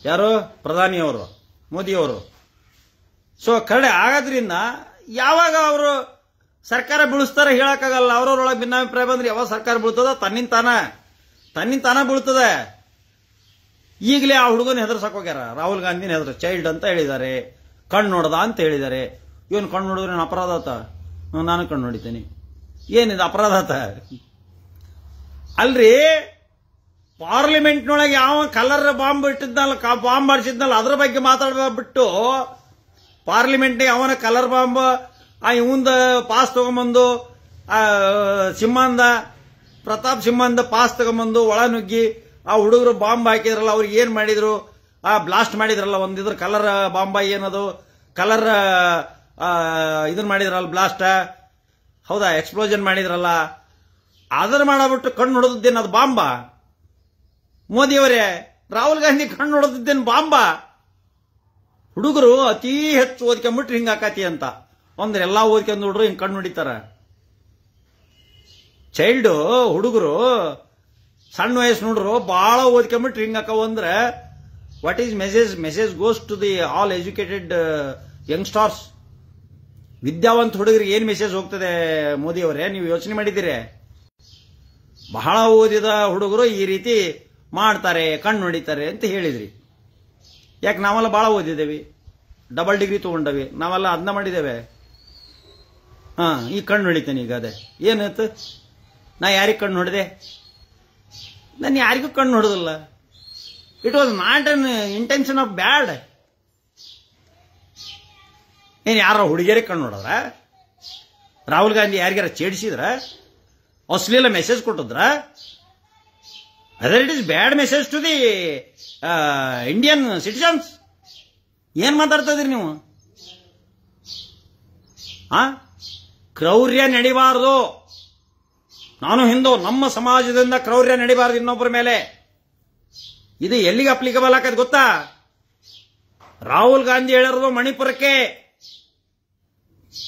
Speaker 1: ಯಾರು? ಪ್ರಧಾನಿಯವರು, ಮೋದಿಯವರು. ಸೊ ಕಡೆ ಆಗೋದ್ರಿಂದ ಯಾವಾಗ ಅವರು ಸರ್ಕಾರ ಬೀಳಿಸ್ತಾರೆ ಹೇಳಕ್ಕಾಗಲ್ಲ. ಅವರೊಳಗೆ ಭಿನ್ನಾಭಿಪ್ರಾಯ ಬಂದ್ರೆ ಯಾವಾಗ ಸರ್ಕಾರ ಬೀಳ್ತದ ತನ್ನಿಂದ ತಾನ ಬೀಳ್ತದೆ. ಈಗಲೇ ಆ ಹುಡುಗನ ಹೆದರ್ಸಕ್ ಹೋಗ್ಯಾರ. ರಾಹುಲ್ ಗಾಂಧಿನ ಹೆದರ್ ಚೈಲ್ಡ್ ಅಂತ ಹೇಳಿದ್ದಾರೆ, ಕಣ್ಣು ನೋಡದ ಅಂತ ಹೇಳಿದ್ದಾರೆ. ಇವನು ಕಣ್ಣು ನೋಡಿದ್ರೆ ಅಪರಾಧ ಆತ? ನಾನು ಕಣ್ಣು ನೋಡಿದ್ದೇನೆ. ಏನಿದೆ ಅಪರಾಧ ಆತ? ಅಲ್ರಿ, ಪಾರ್ಲಿಮೆಂಟ್ನೊಳಗೆ ಯಾವ ಕಲರ್ ಬಾಂಬ್ ಇಟ್ಟಿದ್ನಲ್ಲ, ಬಾಂಬ್ ಮಾಡಿಸಿದ್ನಲ್ಲ, ಅದ್ರ ಬಗ್ಗೆ ಮಾತಾಡಬಿಟ್ಟು ಪಾರ್ಲಿಮೆಂಟ್ಗೆ ಅವನ ಕಲರ್ ಬಾಂಬ್ ಇವಂದ ಪಾಸ್ ತಗೊಂಬಂದು ಪ್ರತಾಪ್ ಸಿಂಹಂದ ಪಾಸ್ ತಗೊಂಬಂದು ಒಳ ನುಗ್ಗಿ ಆ ಹುಡುಗರು ಬಾಂಬ್ ಹಾಕಿದ್ರಲ್ಲ, ಅವ್ರಿಗೆ ಏನ್ ಮಾಡಿದ್ರು? ಬ್ಲಾಸ್ಟ್ ಮಾಡಿದ್ರಲ್ಲ, ಒಂದಿದ್ರ ಕಲರ್ ಬಾಂಬ, ಏನದು ಕಲರ್ ಇದನ್ ಮಾಡಿದ್ರಲ್ಲ ಬ್ಲಾಸ್ಟ್, ಹೌದಾ, ಎಕ್ಸ್ಪ್ಲೋಷನ್ ಮಾಡಿದ್ರಲ್ಲ, ಅದನ್ನ ಮಾಡಬಿಟ್ಟು ಕಣ್ಣು ಹೊಡೆದಿದ್ದೇನೆ ಅದು ಬಾಂಬ? ಮೋದಿಯವರೇ, ರಾಹುಲ್ ಗಾಂಧಿ ಕಣ್ಣು ಹೊಡೆದಿದ್ದೇನೆ ಬಾಂಬ? ಹುಡುಗರು ಅತಿ ಹೆಚ್ಚು ಓದ್ಕೊಂಡ್ಬಿಟ್ರೆ ಹಿಂಗ ಆಕಾತಿ ಅಂತ ಅಂದ್ರೆ ಎಲ್ಲಾ ಓದ್ಕೊಂಡ್ ಹುಡುಗರು ಹಿಂಗ್ ಕಣ್ಣು ಹೊಡಿತಾರ. ಚೈಲ್ಡ್ ಹುಡುಗರು, ಸಣ್ಣ ವಯಸ್ಸು ನೋಡ್ರು ಬಹಳ ಓದ್ಕೊಂಡ್ಬಿಟ್ರೆ ಹಿಂಗ ಹಾಕವು ಅಂದ್ರೆ what is message goes to the all educated youngsters. ವಿದ್ಯಾವಂತ ಹುಡುಗರಿಗೆ ಏನ್ ಮೆಸೇಜ್ ಹೋಗ್ತದೆ ಮೋದಿಯವರೇ? ನೀವು ಯೋಚನೆ ಮಾಡಿದ್ದೀರಿ? ಬಹಳ ಓದಿದ ಹುಡುಗರು ಈ ರೀತಿ ಮಾಡ್ತಾರೆ, ಕಣ್ಣು ಹೊಡಿತಾರೆ ಅಂತ ಹೇಳಿದ್ರಿ. ಯಾಕೆ? ನಾವೆಲ್ಲ ಬಹಳ ಓದಿದ್ದೇವೆ, ಡಬಲ್ ಡಿಗ್ರಿ ತಗೊಂಡವಿ, ನಾವೆಲ್ಲ ಅದನ್ನ ಮಾಡಿದ್ದೇವೆ. ಈ ಕಣ್ಣು ಹೊಡಿತೇನೆ. ಈಗ ಅದೇ ಏನಾಯ್ತು? ನಾ ಯಾರಿಗೆ ಕಣ್ಣು ಹೊಡೆದೆ? ನಾನು ಯಾರಿಗೂ ಕಣ್ಣು ಹೊಡೆದಿಲ್ಲ. It was not an intention of bad. ಏನ್ ಯಾರ ಹುಡುಗಿಯರಿಗೆ ಕಣ್ಣು ಹೊಡೆದ್ರ? ರಾಹುಲ್ ಗಾಂಧಿ ಯಾರಿಗಾರ ಚೇಡಿಸಿದ್ರ? ಅಶ್ಲೀಲ ಮೆಸೇಜ್ ಕೊಟ್ಟಿದ್ರ? Other it is bad message to the Indian citizens. ಏನ್ ಮಾತಾಡ್ತಾ ಇದೀರಿ ನೀವು? ಕ್ರೌರ್ಯ ನಡಿಬಾರದು. ನಾನು ಹಿಂದೂ, ನಮ್ಮ ಸಮಾಜದಿಂದ ಕ್ರೌರ್ಯ ನಡಿಬಾರದು ಇನ್ನೊಬ್ಬರ ಮೇಲೆ. ಇದು ಎಲ್ಲಿಗೆ ಅಪ್ಲಿಕಬಲ್ ಆಕದ್ ಗೊತ್ತಾ? ರಾಹುಲ್ ಗಾಂಧಿ ಹೇಳಿರೋದು ಮಣಿಪುರಕ್ಕೆ.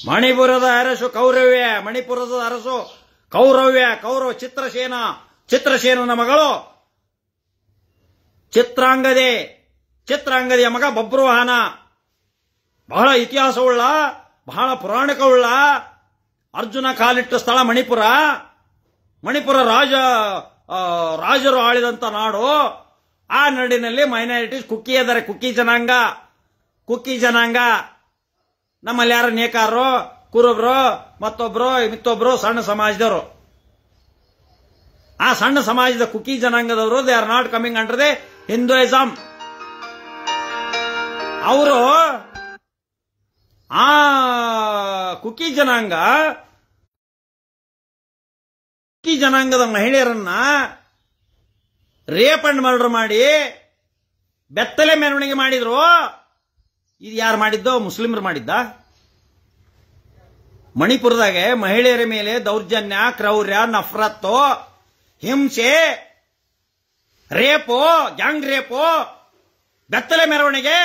Speaker 1: ಮಣಿಪುರದ ಅರಸು ಕೌರವ್ಯ, ಮಣಿಪುರದ ಅರಸು ಕೌರವ್ಯ, ಚಿತ್ರಸೇನನ ಮಗಳು ಚಿತ್ರಾಂಗದೆಯ ಮಗ ಬಬ್ರುವಾಹನ. ಬಹಳ ಇತಿಹಾಸವುಳ್ಳ, ಬಹಳ ಪುರಾಣಿಕವುಳ್ಳ, ಅರ್ಜುನ ಕಾಲಿಟ್ಟ ಸ್ಥಳ ಮಣಿಪುರ ರಾಜರು ಆಳಿದಂತ ನಾಡು. ಆ ನಾಡಿನಲ್ಲಿ ಮೈನಾರಿಟೀಸ್ ಕುಕ್ಕಿ ಇದ್ದಾರೆ, ಕುಕ್ಕಿ ಜನಾಂಗ. ನಮ್ಮಲ್ಲಿ ಯಾರು ನೇಕಾರರು, ಕುರುಬ್ರು, ಮತ್ತೊಬ್ರು ಸಣ್ಣ ಸಮಾಜದವರು. ಆ ಸಣ್ಣ ಸಮಾಜದ ಕುಕ್ಕಿ ಜನಾಂಗದವರು they are not coming under the Hinduism. ಅವರು ಆ ಕುಕ್ಕಿ ಜನಾಂಗದ ಮಹಿಳೆಯರನ್ನ ರೇಪ್ ಅಂಡ್ ಮರ್ಡರ್ ಮಾಡಿ ಬೆತ್ತಲೆ ಮೆರವಣಿಗೆ ಮಾಡಿದ್ರು. ಇದು ಯಾರು ಮಾಡಿದ್ದೋ? ಮುಸ್ಲಿಮರು ಮಾಡಿದ್ದ. ಮಣಿಪುರದಾಗೆ ಮಹಿಳೆಯರ ಮೇಲೆ ದೌರ್ಜನ್ಯ, ಕ್ರೌರ್ಯ, ನಫರತ್ತು, ಹಿಂಸೆ, ಗ್ಯಾಂಗ್ ರೇಪು, ಬೆತ್ತಲೆ ಮೆರವಣಿಗೆ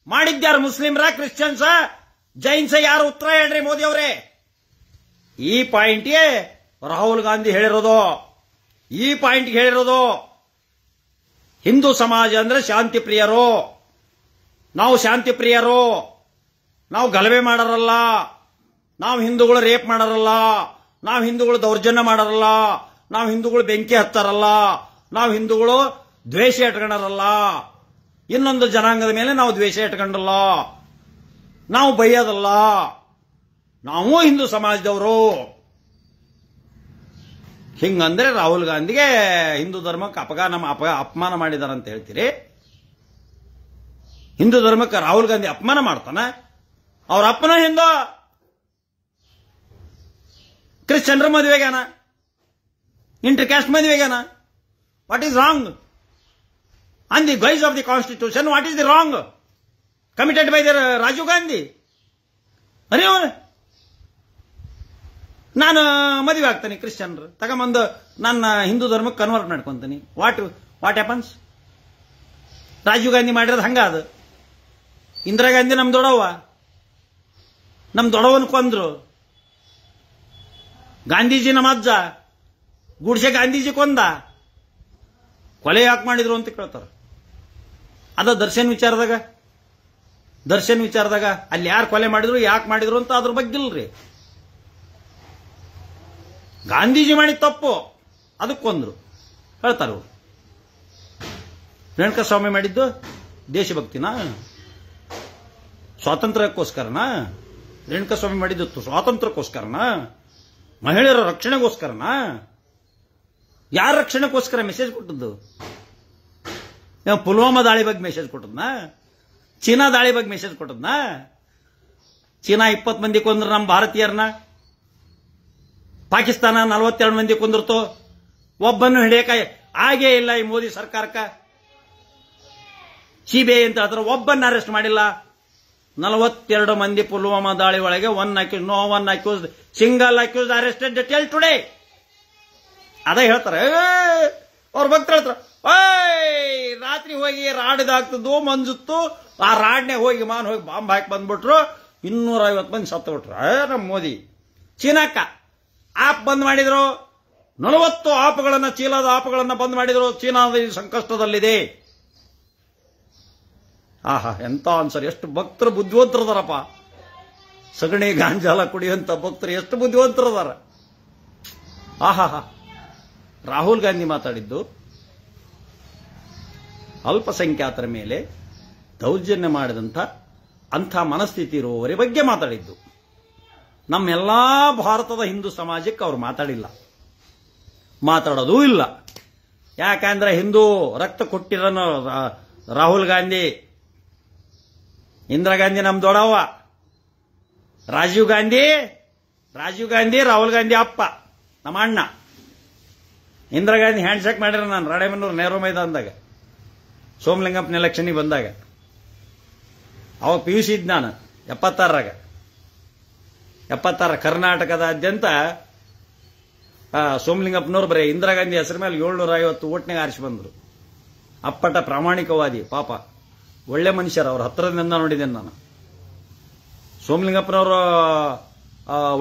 Speaker 1: ಮಾಡಿದ್ಯಾರು? ಮುಸ್ಲಿಮ್ರ, ಕ್ರಿಶ್ಚಿಯನ್ಸ, ಜೈನ್ಸ? ಯಾರು? ಉತ್ತರ ಹೇಳ್ರಿ ಮೋದಿ ಅವರೇ. ಈ ಪಾಯಿಂಟ್ಗೆ ರಾಹುಲ್ ಗಾಂಧಿ ಹೇಳಿರೋದು. ಹಿಂದೂ ಸಮಾಜ ಅಂದ್ರೆ ಶಾಂತಿ ಪ್ರಿಯರು. ನಾವು ಶಾಂತಿ ಪ್ರಿಯರು. ನಾವು ಗಲಭೆ ಮಾಡರಲ್ಲ. ನಾವು ಹಿಂದೂಗಳು ರೇಪ್ ಮಾಡರಲ್ಲ. ನಾವು ಹಿಂದೂಗಳು ದೌರ್ಜನ್ಯ ಮಾಡರಲ್ಲ. ನಾವು ಹಿಂದೂಗಳು ಬೆಂಕಿ ಹತ್ತಾರಲ್ಲ. ನಾವು ಹಿಂದೂಗಳು ದ್ವೇಷ ಇಟ್ಕೊಂಡರಲ್ಲ. ಇನ್ನೊಂದು ಜನಾಂಗದ ಮೇಲೆ ನಾವು ದ್ವೇಷ ಇಟ್ಕೊಂಡಲ್ಲ. ನಾವು ಬೈಯೋದಲ್ಲ. ನಾವು ಹಿಂದೂ ಸಮಾಜದವರು. ಹಿಂಗಂದ್ರೆ ರಾಹುಲ್ ಗಾಂಧಿಗೆ ಹಿಂದೂ ಧರ್ಮಕ್ಕೆ ಅಪಮಾನ ಮಾಡಿದಾರಂತ ಹೇಳ್ತೀರಿ? ಹಿಂದೂ ಧರ್ಮಕ್ಕೆ ರಾಹುಲ್ ಗಾಂಧಿ ಅಪಮಾನ ಮಾಡ್ತಾನ? ಅವ್ರ ಅಪ್ಪನ ಹಿಂದೂ, ಕ್ರಿಶ್ಚಿಯನ್ರ ಮದುವೆಗೇನ, ಇಂಟರ್ ಕ್ಯಾಸ್ಟ್ ಮದುವೆಗೇನ? What is wrong? On the guise of the constitution, what is the wrong committed by the Rajiv Gandhi? ಅರೆ ನಾನು ಮದುವೆ ಆಗ್ತಾನೆ ಕ್ರಿಶ್ಚಿಯನ್ರು ತಗೊಂಬಂದು ನನ್ನ ಹಿಂದೂ ಧರ್ಮಕ್ಕೆ ಕನ್ವರ್ಟ್ ಮಾಡ್ಕೊಂತೀನಿ. What happens? ರಾಜೀವ್ ಗಾಂಧಿ ಮಾಡಿರೋದು ಹಂಗ. ಅದು ಇಂದಿರಾ ಗಾಂಧಿ ನಮ್ಮ ದೊಡವನ್ ಕೊಂದ್ರು. ಗಾಂಧೀಜಿ ನಮ್ಮ ಅಜ್ಜ ಗುಡ್ಸೆ ಗಾಂಧೀಜಿ ಕೊಂದ. ಕೊಲೆ ಯಾಕೆ ಮಾಡಿದ್ರು ಅಂತ ಕೇಳ್ತಾರ. ಅದ ದರ್ಶನ್ ವಿಚಾರದಾಗ ಅಲ್ಲಿ ಯಾರು ಕೊಲೆ ಮಾಡಿದ್ರು, ಯಾಕೆ ಮಾಡಿದ್ರು ಅಂತ ಅದ್ರ ಬಗ್ಗೆ ಇಲ್ರಿ. ಗಾಂಧೀಜಿ ಮಾಡಿದ ತಪ್ಪು, ಅದಕ್ಕೊಂದ್ರು ಹೇಳ್ತಾರ. ರೇಣುಕಾ ಸ್ವಾಮಿ ಮಾಡಿದ್ದು ದೇಶಭಕ್ತಿನ, ಸ್ವಾತಂತ್ರ್ಯಕ್ಕೋಸ್ಕರನ? ರೇಣುಕಾ ಸ್ವಾಮಿ ಮಾಡಿದ್ದು ಸ್ವಾತಂತ್ರ್ಯಕ್ಕೋಸ್ಕರನ? ಮಹಿಳೆಯರ ರಕ್ಷಣೆಗೋಸ್ಕರನ? ಯಾರ ರಕ್ಷಣೆಗೋಸ್ಕರ ಮೆಸೇಜ್ ಕೊಟ್ಟದ್ದು? ಪುಲ್ವಾಮಾ ದಾಳಿ ಬಗ್ಗೆ ಮೆಸೇಜ್ ಕೊಟ್ಟದ್ನ? ಚೀನಾ ದಾಳಿ ಬಗ್ಗೆ ಮೆಸೇಜ್ ಕೊಟ್ಟದ್ನ? ಚೀನಾ 20 ಮಂದಿ ಕೊಂದ್ರು ನಮ್ಮ ಭಾರತೀಯರನ್ನ. ಪಾಕಿಸ್ತಾನ 42 ಮಂದಿ ಕೊಂದಿರ್ತು. ಒಬ್ಬನ್ನು ಹಿಡಿಯಕ ಆಗೇ ಇಲ್ಲ ಈ ಮೋದಿ ಸರ್ಕಾರಕ್ಕ. ಸಿಬಿಐ ಅಂತ ಹೇಳ್ತಾರೆ, ಒಬ್ಬನ್ನ ಅರೆಸ್ಟ್ ಮಾಡಿಲ್ಲ. 42 ಮಂದಿ ಪುಲ್ವಾಮಾ ದಾಳಿ ಒಳಗೆ one accused single accused arrested till today. ಅದೇ ಹೇಳ್ತಾರೆ ಅವ್ರ ಭಕ್ತರು ಹೇಳ್ತಾರೆ, ರಾತ್ರಿ ಹೋಗಿ ರಾಡ್ದಾಗ್ತದ್ದು ಮಂಜುತ್ತು, ಆ ರಾಡ್ನೆ ಹೋಗಿ ಬಾಂಬ್ ಹಾಕಿ ಬಂದ್ಬಿಟ್ರು, 250 ಮಂದಿ ಸತ್ತು ಬಿಟ್ರು. ನಮ್ಮ ಮೋದಿ. ಚೀನಾಕ್ಕ ಆಪ್ ಬಂದ್ ಮಾಡಿದ್ರು, 40 ಆಪ್ಗಳನ್ನ, ಚೀನಾದ ಆಪ್ಗಳನ್ನ ಬಂದ್ ಮಾಡಿದ್ರು. ಚೀನಾ ಸಂಕಷ್ಟದಲ್ಲಿದೆ. ಆಹಾ, ಎಂತ ಆನ್ಸರ್! ಎಷ್ಟು ಭಕ್ತರು ಬುದ್ಧಿವಂತರದಾರಪ್ಪ. ಸಗಣಿ ಗಾಂಜಾಲ ಕುಡಿಯುವಂತ ಭಕ್ತರು ಎಷ್ಟು ಬುದ್ಧಿವಂತರದಾರ. ಆಹಾ, ರಾಹುಲ್ ಗಾಂಧಿ ಮಾತಾಡಿದ್ದು ಅಲ್ಪಸಂಖ್ಯಾತರ ಮೇಲೆ ದೌರ್ಜನ್ಯ ಮಾಡಿದಂಥ ಅಂಥ ಮನಸ್ಥಿತಿ ಇರುವವರ ಬಗ್ಗೆ ಮಾತಾಡಿದ್ದು. ನಮ್ಮೆಲ್ಲಾ ಭಾರತದ ಹಿಂದೂ ಸಮಾಜಕ್ಕೆ ಅವರು ಮಾತಾಡಿಲ್ಲ, ಮಾತಾಡೋದೂ ಇಲ್ಲ. ಯಾಕಂದ್ರೆ ಹಿಂದೂ ರಕ್ತ ಕೊಟ್ಟಿರೋನು ರಾಹುಲ್ ಗಾಂಧಿ. ಇಂದಿರಾ ಗಾಂಧಿ ನಮ್ ದೊಡ್ಡವ್ವ. ರಾಜೀವ್ ಗಾಂಧಿ ರಾಹುಲ್ ಗಾಂಧಿ ಅಪ್ಪ, ನಮ್ಮ ಅಣ್ಣ. ಇಂದಿರಾ ಗಾಂಧಿ ಹ್ಯಾಂಡ್ ಶೇಕ್ ಮಾಡಿರ ನಾನು ರಾಣೆಬೆನ್ನೂರು ನೆಹರು ಮೈದಾನದಾಗ ಸೋಮಲಿಂಗಪ್ಪನ ಎಲೆಕ್ಷನ್ಗೆ ಬಂದಾಗ. ಅವಾಗ PUC ಇದ್ ನಾನು 76 ಕರ್ನಾಟಕದಾದ್ಯಂತ ಸೋಮಲಿಂಗಪ್ಪನವ್ರು ಬರೀ ಇಂದಿರಾ ಗಾಂಧಿ ಹೆಸರ ಮೇಲೆ 750 ಓಟ್ನಾಗ ಆರಿಸಿ ಬಂದ್ರು. ಅಪ್ಪಟ ಪ್ರಾಮಾಣಿಕವಾದಿ, ಪಾಪ ಒಳ್ಳೆ ಮನುಷ್ಯರು, ಅವ್ರ ಹತ್ತಿರದಿಂದ ನೋಡಿದ್ದೇನೆ ನಾನು. ಸೋಮಲಿಂಗಪ್ಪನವರು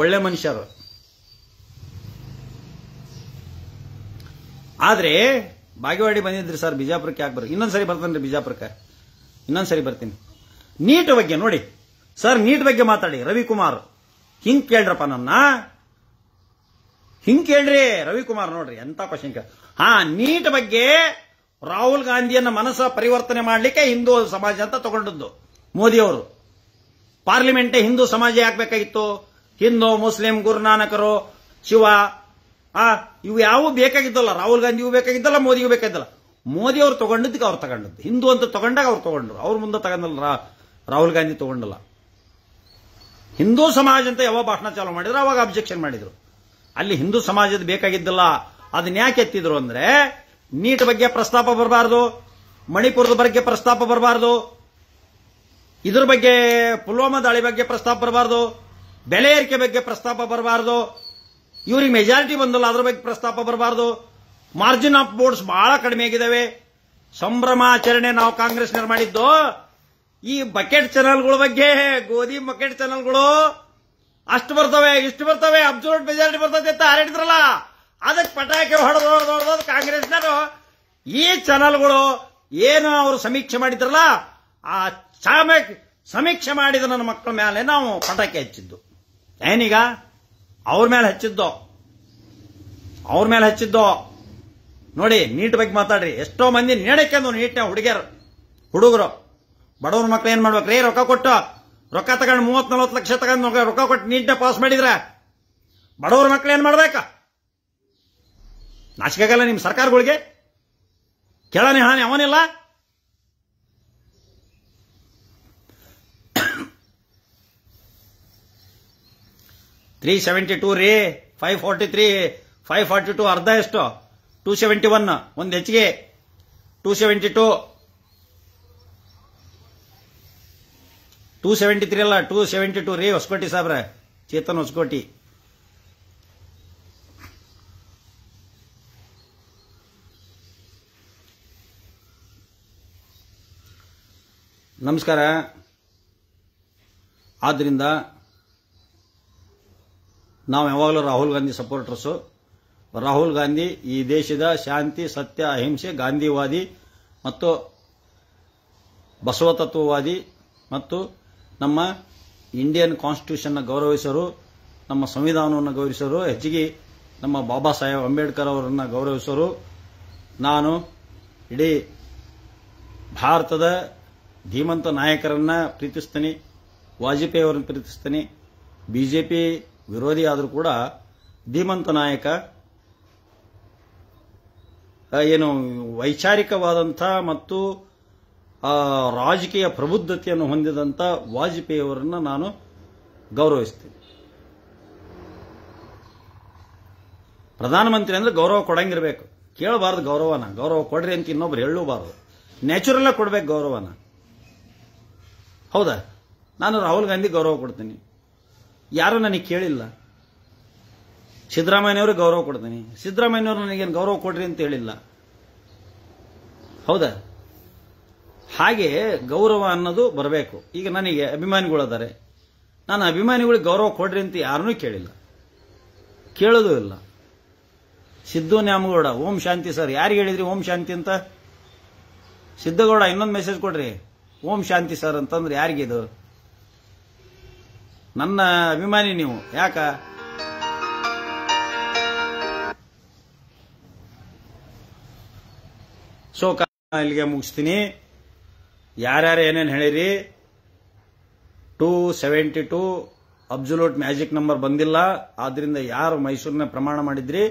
Speaker 1: ಒಳ್ಳೆ ಮನುಷ್ಯರು. ಆದ್ರೆ ಬಾಗೇವಾಡಿ ಬಂದಿದ್ರಿ ಸರ್, ಬಿಜಾಪುರಕ್ಕೆ ಯಾಕೆ ಬರ್ರಿ? ಇನ್ನೊಂದ್ಸರಿ ಬರ್ತೇನೆ ಬಿಜಾಪುರಕ್ಕೆ, ಇನ್ನೊಂದ್ಸರಿ ಬರ್ತೀನಿ. ನೀಟ್ ಬಗ್ಗೆ ನೋಡಿ ಸರ್, ನೀಟ್ ಬಗ್ಗೆ ಮಾತಾಡಿ. ರವಿಕುಮಾರ್ ಹಿಂಗ್ ಕೇಳ್ರಪ್ಪ ನನ್ನ, ಹಿಂಗ್ ಕೇಳ್ರಿ ರವಿಕುಮಾರ್. ನೋಡ್ರಿ ಎಂತ ಕ್ವಶನ್ ಕೇಳ. ನೀಟ್ ಬಗ್ಗೆ ರಾಹುಲ್ ಗಾಂಧಿಯನ್ನ ಮನಸ್ಸ ಪರಿವರ್ತನೆ ಮಾಡಲಿಕ್ಕೆ ಹಿಂದೂ ಸಮಾಜ ಅಂತ ತಗೊಂಡದ್ದು ಮೋದಿಯವರು. ಪಾರ್ಲಿಮೆಂಟ್ ಹಿಂದೂ ಸಮಾಜ ಯಾಕಬೇಕಾಗಿತ್ತು? ಹಿಂದೂ, ಮುಸ್ಲಿಂ, ಗುರುನಾನಕರು, ಶಿವ ಇವು ಯಾವ ಬೇಕಾಗಿದ್ದಲ್ಲ. ರಾಹುಲ್ ಗಾಂಧಿಗೂ ಬೇಕಾಗಿದ್ದಲ್ಲ, ಮೋದಿಗೂ ಬೇಕಾಗಿದ್ದಲ್ಲ. ಮೋದಿ ಅವರು ತಗೊಂಡಿದ್ದಕ್ಕೆ ಅವ್ರು ತಗೊಂಡದ್ದು. ಹಿಂದೂ ಅಂತ ತಗೊಂಡಾಗ ಅವ್ರು ತಗೊಂಡ್ರು, ಅವ್ರ ಮುಂದೆ ತಗೊಂಡಲ್ಲ. ರಾಹುಲ್ ಗಾಂಧಿ ತಗೊಂಡಲ್ಲ. ಹಿಂದೂ ಸಮಾಜ ಅಂತ ಯಾವಾಗ ಭಾಷಣ ಚಾಲೂ ಮಾಡಿದ್ರು ಅವಾಗ ಅಬ್ಜೆಕ್ಷನ್ ಮಾಡಿದ್ರು. ಅಲ್ಲಿ ಹಿಂದೂ ಸಮಾಜದ ಬೇಕಾಗಿದ್ದಿಲ್ಲ. ಅದನ್ನ ಯಾಕೆ ಎತ್ತಿದ್ರು ಅಂದ್ರೆ, ನೀಟ್ ಬಗ್ಗೆ ಪ್ರಸ್ತಾಪ ಬರಬಾರದು, ಮಣಿಪುರದ ಬಗ್ಗೆ ಪ್ರಸ್ತಾಪ ಬರಬಾರದು, ಇದ್ರ ಬಗ್ಗೆ ಪುಲ್ವಾಮಾ ದಾಳಿ ಬಗ್ಗೆ ಪ್ರಸ್ತಾಪ ಬರಬಾರದು, ಬೆಲೆ ಏರಿಕೆ ಬಗ್ಗೆ ಪ್ರಸ್ತಾಪ ಬರಬಾರದು, ಇವ್ರಿಗೆ ಮೆಜಾರಿಟಿ ಬಂದಲ್ಲ ಅದ್ರ ಬಗ್ಗೆ ಪ್ರಸ್ತಾಪ ಬರಬಾರದು, ಮಾರ್ಜಿನ್ ಆಫ್ ಬೋರ್ಡ್ಸ್ ಬಹಳ ಕಡಿಮೆ ಆಗಿದ್ದಾವೆ. ಸಂಭ್ರಮಾಚರಣೆ ನಾವು ಕಾಂಗ್ರೆಸ್ನವ್ರು ಮಾಡಿದ್ದು ಈ ಬಕೆಟ್ ಚಾನಲ್ಗಳ ಬಗ್ಗೆ. ಗೋಧಿ ಬಕೆಟ್ ಚಾನಲ್ಗಳು ಅಷ್ಟು ಬರ್ತವೆ, ಇಷ್ಟು ಬರ್ತವೆ, ಅಬ್ಸಲ್ಯೂಟ್ ಮೆಜಾರಿಟಿ ಬರ್ತದೆ ಅಂತ ಹಾರಿಡಿದ್ರಲ್ಲ, ಅದಕ್ಕೆ ಪಟಾಕಿ ಹೊಡೆದು ಕಾಂಗ್ರೆಸ್ನವರು ಈ ಚಾನಲ್ಗಳು ಏನು ಅವರು ಸಮೀಕ್ಷೆ ಮಾಡಿದ್ರಲ್ಲ, ಆ ಸಮೀಕ್ಷೆ ಮಾಡಿದ ನನ್ನ ಮಕ್ಕಳ ಮೇಲೆ ನಾವು ಪಟಾಕಿ ಹಚ್ಚಿದ್ದು. ಏನೀಗ ಅವ್ರ ಮೇಲೆ ಹಚ್ಚಿದ್ದು ನೋಡಿ. ನೀಟ್ ಬಗ್ಗೆ ಮಾತಾಡ್ರಿ. ಎಷ್ಟೋ ಮಂದಿ ನೇಣಕ್ಕೆಂದು ನೀಟ್ನ ಹುಡುಗರು ಬಡವ್ರ ಮಕ್ಳು ಏನ್ ಮಾಡ್ಬೇಕ್ರಿ? ರೊಕ್ಕ ತಗೊಂಡು 30-40 ಲಕ್ಷ ತಗೊಂಡು ರೊಕ್ಕ ಕೊಟ್ಟು ನೀಟ್ನ ಪಾಸ್ ಮಾಡಿದ್ರೆ ಬಡವ್ರ ಮಕ್ಳು ಏನ್ ಮಾಡ್ಬೇಕ? ನಾಚಿಕಾಗಲ್ಲ ನಿಮ್ ಸರ್ಕಾರಗಳಿಗೆ? ಕೆಳನೆ ಹಾನಿ ಅವನಿಲ್ಲ. $372 ರೀ, 543, 542 ಅರ್ಧ ಎಷ್ಟು? 271 ಒಂದು ಹೆಚ್ಚಿಗೆ 272, 273 ಅಲ್ಲ 272 ರೀ. ಹೊಸಕೋಟಿ ಸಾಬ್ರೆ, ಚೇತನ್ ಹೊಸಕೋಟಿ. ನಮಸ್ಕಾರ. ಆದ್ರಿಂದ ನಾವು ಯಾವಾಗಲೂ ರಾಹುಲ್ ಗಾಂಧಿ ಸಪೋರ್ಟರ್ಸು. ರಾಹುಲ್ ಗಾಂಧಿ ಈ ದೇಶದ ಶಾಂತಿ, ಸತ್ಯ, ಅಹಿಂಸೆ, ಗಾಂಧಿವಾದಿ ಮತ್ತು ಬಸವ ತತ್ವವಾದಿ ಮತ್ತು ನಮ್ಮ ಇಂಡಿಯನ್ ಕಾನ್ಸ್ಟಿಟ್ಯೂಷನ್ನ ಗೌರವಿಸರು, ನಮ್ಮ ಸಂವಿಧಾನವನ್ನು ಗೌರವಿಸರು, ಹೆಚ್ಚಿಗೆ ನಮ್ಮ ಬಾಬಾ ಸಾಹೇಬ್ ಅಂಬೇಡ್ಕರ್ ಅವರನ್ನು ಗೌರವಿಸರು. ನಾನು ಇಡೀ ಭಾರತದ ಧೀಮಂತ ನಾಯಕರನ್ನ ಪ್ರೀತಿಸ್ತೀನಿ, ವಾಜಪೇಯಿ ಅವರನ್ನು ಪ್ರೀತಿಸ್ತೀನಿ. ಬಿಜೆಪಿ ವಿರೋಧಿ ಆದರೂ ಕೂಡ ಧೀಮಂತ ನಾಯಕ, ಏನು ವೈಚಾರಿಕವಾದಂಥ ಮತ್ತು ರಾಜಕೀಯ ಪ್ರಬುದ್ಧತೆಯನ್ನು ಹೊಂದಿದಂಥ ವಾಜಪೇಯಿ ಅವರನ್ನು ನಾನು ಗೌರವಿಸ್ತೀನಿ. ಪ್ರಧಾನಮಂತ್ರಿ ಅಂದ್ರೆ ಗೌರವ ಕೊಡಂಗಿರ್ಬೇಕು, ಕೇಳಬಾರ್ದು ಗೌರವನ. ಗೌರವ ಕೊಡ್ರಿ ಅಂತ ಇನ್ನೊಬ್ರು ಹೇಳಬಾರ್ದು, ನ್ಯಾಚುರಲ್ ಕೊಡ್ಬೇಕು ಗೌರವನ. ಹೌದಾ? ನಾನು ರಾಹುಲ್ ಗಾಂಧಿ ಗೌರವ ಕೊಡ್ತೀನಿ, ಯಾರು ನನಗೆ ಕೇಳಿಲ್ಲ. ಸಿದ್ದರಾಮಯ್ಯನವ್ರಿಗೆ ಗೌರವ ಕೊಡ್ತೀನಿ, ಸಿದ್ದರಾಮಯ್ಯನವರು ನನಗೇನು ಗೌರವ ಕೊಡ್ರಿ ಅಂತ ಹೇಳಿಲ್ಲ. ಹೌದಾ? ಹಾಗೆ ಗೌರವ ಅನ್ನೋದು ಬರಬೇಕು. ಈಗ ನನಗೆ ಅಭಿಮಾನಿಗಳಿದ್ದಾರೆ, ನಾನು ಅಭಿಮಾನಿಗಳಿಗೆ ಗೌರವ ಕೊಡ್ರಿ ಅಂತ ಯಾರನ್ನೂ ಕೇಳಿಲ್ಲ, ಕೇಳೋದು ಇಲ್ಲ. ಸಿದ್ದು ನ್ಯಾಮಗೌಡ ಓಂ ಶಾಂತಿ ಸರ್, ಯಾರಿಗೆ ಹೇಳಿದ್ರಿ ಓಂ ಶಾಂತಿ ಅಂತ? ಸಿದ್ದಗೌಡ ಇನ್ನೊಂದು ಮೆಸೇಜ್ ಕೊಡ್ರಿ, ಓಂ ಶಾಂತಿ ಸರ್ ಅಂತಂದ್ರೆ ಯಾರಿಗಿದು? ನನ್ನ ಅಭಿಮಾನಿ ನೀವು. ಯಾಕ? ಇಲ್ಲಿಗೆ ಮುಗಿಸ್ತೀನಿ. ಯಾರ್ಯಾರು ಏನೇನು ಹೇಳಿರಿ, 272 ಅಬ್ಸಲ್ಯೂಟ್ ಮ್ಯಾಜಿಕ್ ನಂಬರ್ ಬಂದಿಲ್ಲ. ಆದ್ರಿಂದ ಯಾರು ಮೈಸೂರಿನ ಪ್ರಮಾಣ ಮಾಡಿದ್ರಿ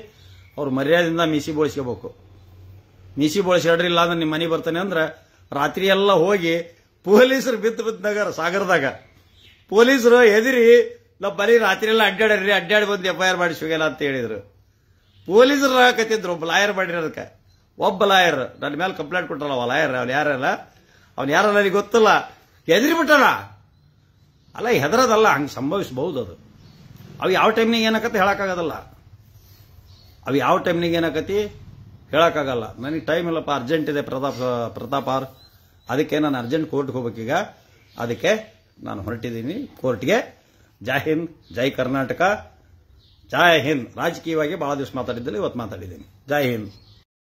Speaker 1: ಅವ್ರು ಮರ್ಯಾದೆಯಿಂದ ಮೀಸಿ ಬೋಳಿಸ್ಕೋಬೇಕು. ಮೀಸಿ ಬೋಳಿಸಿಡ್ರಿಲ್ಲ ಅಂದ್ರೆ ನಿಮ್ಮ ಮನೆ ಬರ್ತಾನೆ ಅಂದ್ರೆ ರಾತ್ರಿ ಎಲ್ಲ ಹೋಗಿ ಪೊಲೀಸರು ಬಿದ್ದಾಗ ಸಾಗರದಾಗ ಪೊಲೀಸರು ಎದಿರಿ ನಾವು ಬರೀ ರಾತ್ರಿ ಎಲ್ಲ ಅಡ್ಡಾಡಿ ಬಂದು FIR ಮಾಡಿಸೋಲ್ಲ ಅಂತ ಹೇಳಿದ್ರು. ಪೊಲೀಸರು ಹಾಕತ್ತಿದ್ರು. ಒಬ್ಬ ಲಾಯರ್ ಮಾಡಿರೋದಕ್ಕೆ, ಒಬ್ಬ ಲಾಯರ್ ನನ್ನ ಮೇಲೆ ಕಂಪ್ಲೇಂಟ್ ಕೊಟ್ಟಲ್ಲ. ಅವ ಲಾಯರ್ ಅವ್ನು ಯಾರಲ್ಲ ನನಗೆ ಗೊತ್ತಿಲ್ಲ, ಎದಿರಿ ಬಿಟ್ಟಾರ. ಅಲ್ಲ ಹೆದರದಲ್ಲ, ಹಂಗೆ ಸಂಭವಿಸಬಹುದು. ಅದು ಯಾವ ಟೈಮ್ನಾಗ ಏನಕ್ಕಂತ ಹೇಳಕ್ಕಾಗೋದಲ್ಲ. ಅವು ಯಾವ ಟೈಮ್ನಿಗೆ ಏನಾಕತಿ ಹೇಳಕ್ಕಾಗಲ್ಲ. ನನಗೆ ಟೈಮ್ ಇಲ್ಲಪ್ಪ, ಅರ್ಜೆಂಟ್ ಇದೆ ಪ್ರತಾಪ್ ಅವ್ರ, ಅದಕ್ಕೆ ನಾನು ಅರ್ಜೆಂಟ್ ಕೋರ್ಟ್ಗೆ ಹೋಗ್ಬೇಕೀಗ. ಅದಕ್ಕೆ ನಾನು ಹೊರಟಿದ್ದೀನಿ ಕೋರ್ಟ್ಗೆ. ಜೈ ಹಿಂದ್, ಜೈ ಕರ್ನಾಟಕ, ಜೈ ಹಿಂದ್. ರಾಜಕೀಯವಾಗಿ ಬಹಳ ದಿವಸ ಮಾತಾಡಿದ್ದಲ್ಲಿ ಇವತ್ತು ಮಾತಾಡಿದ್ದೀನಿ. ಜೈ ಹಿಂದ್.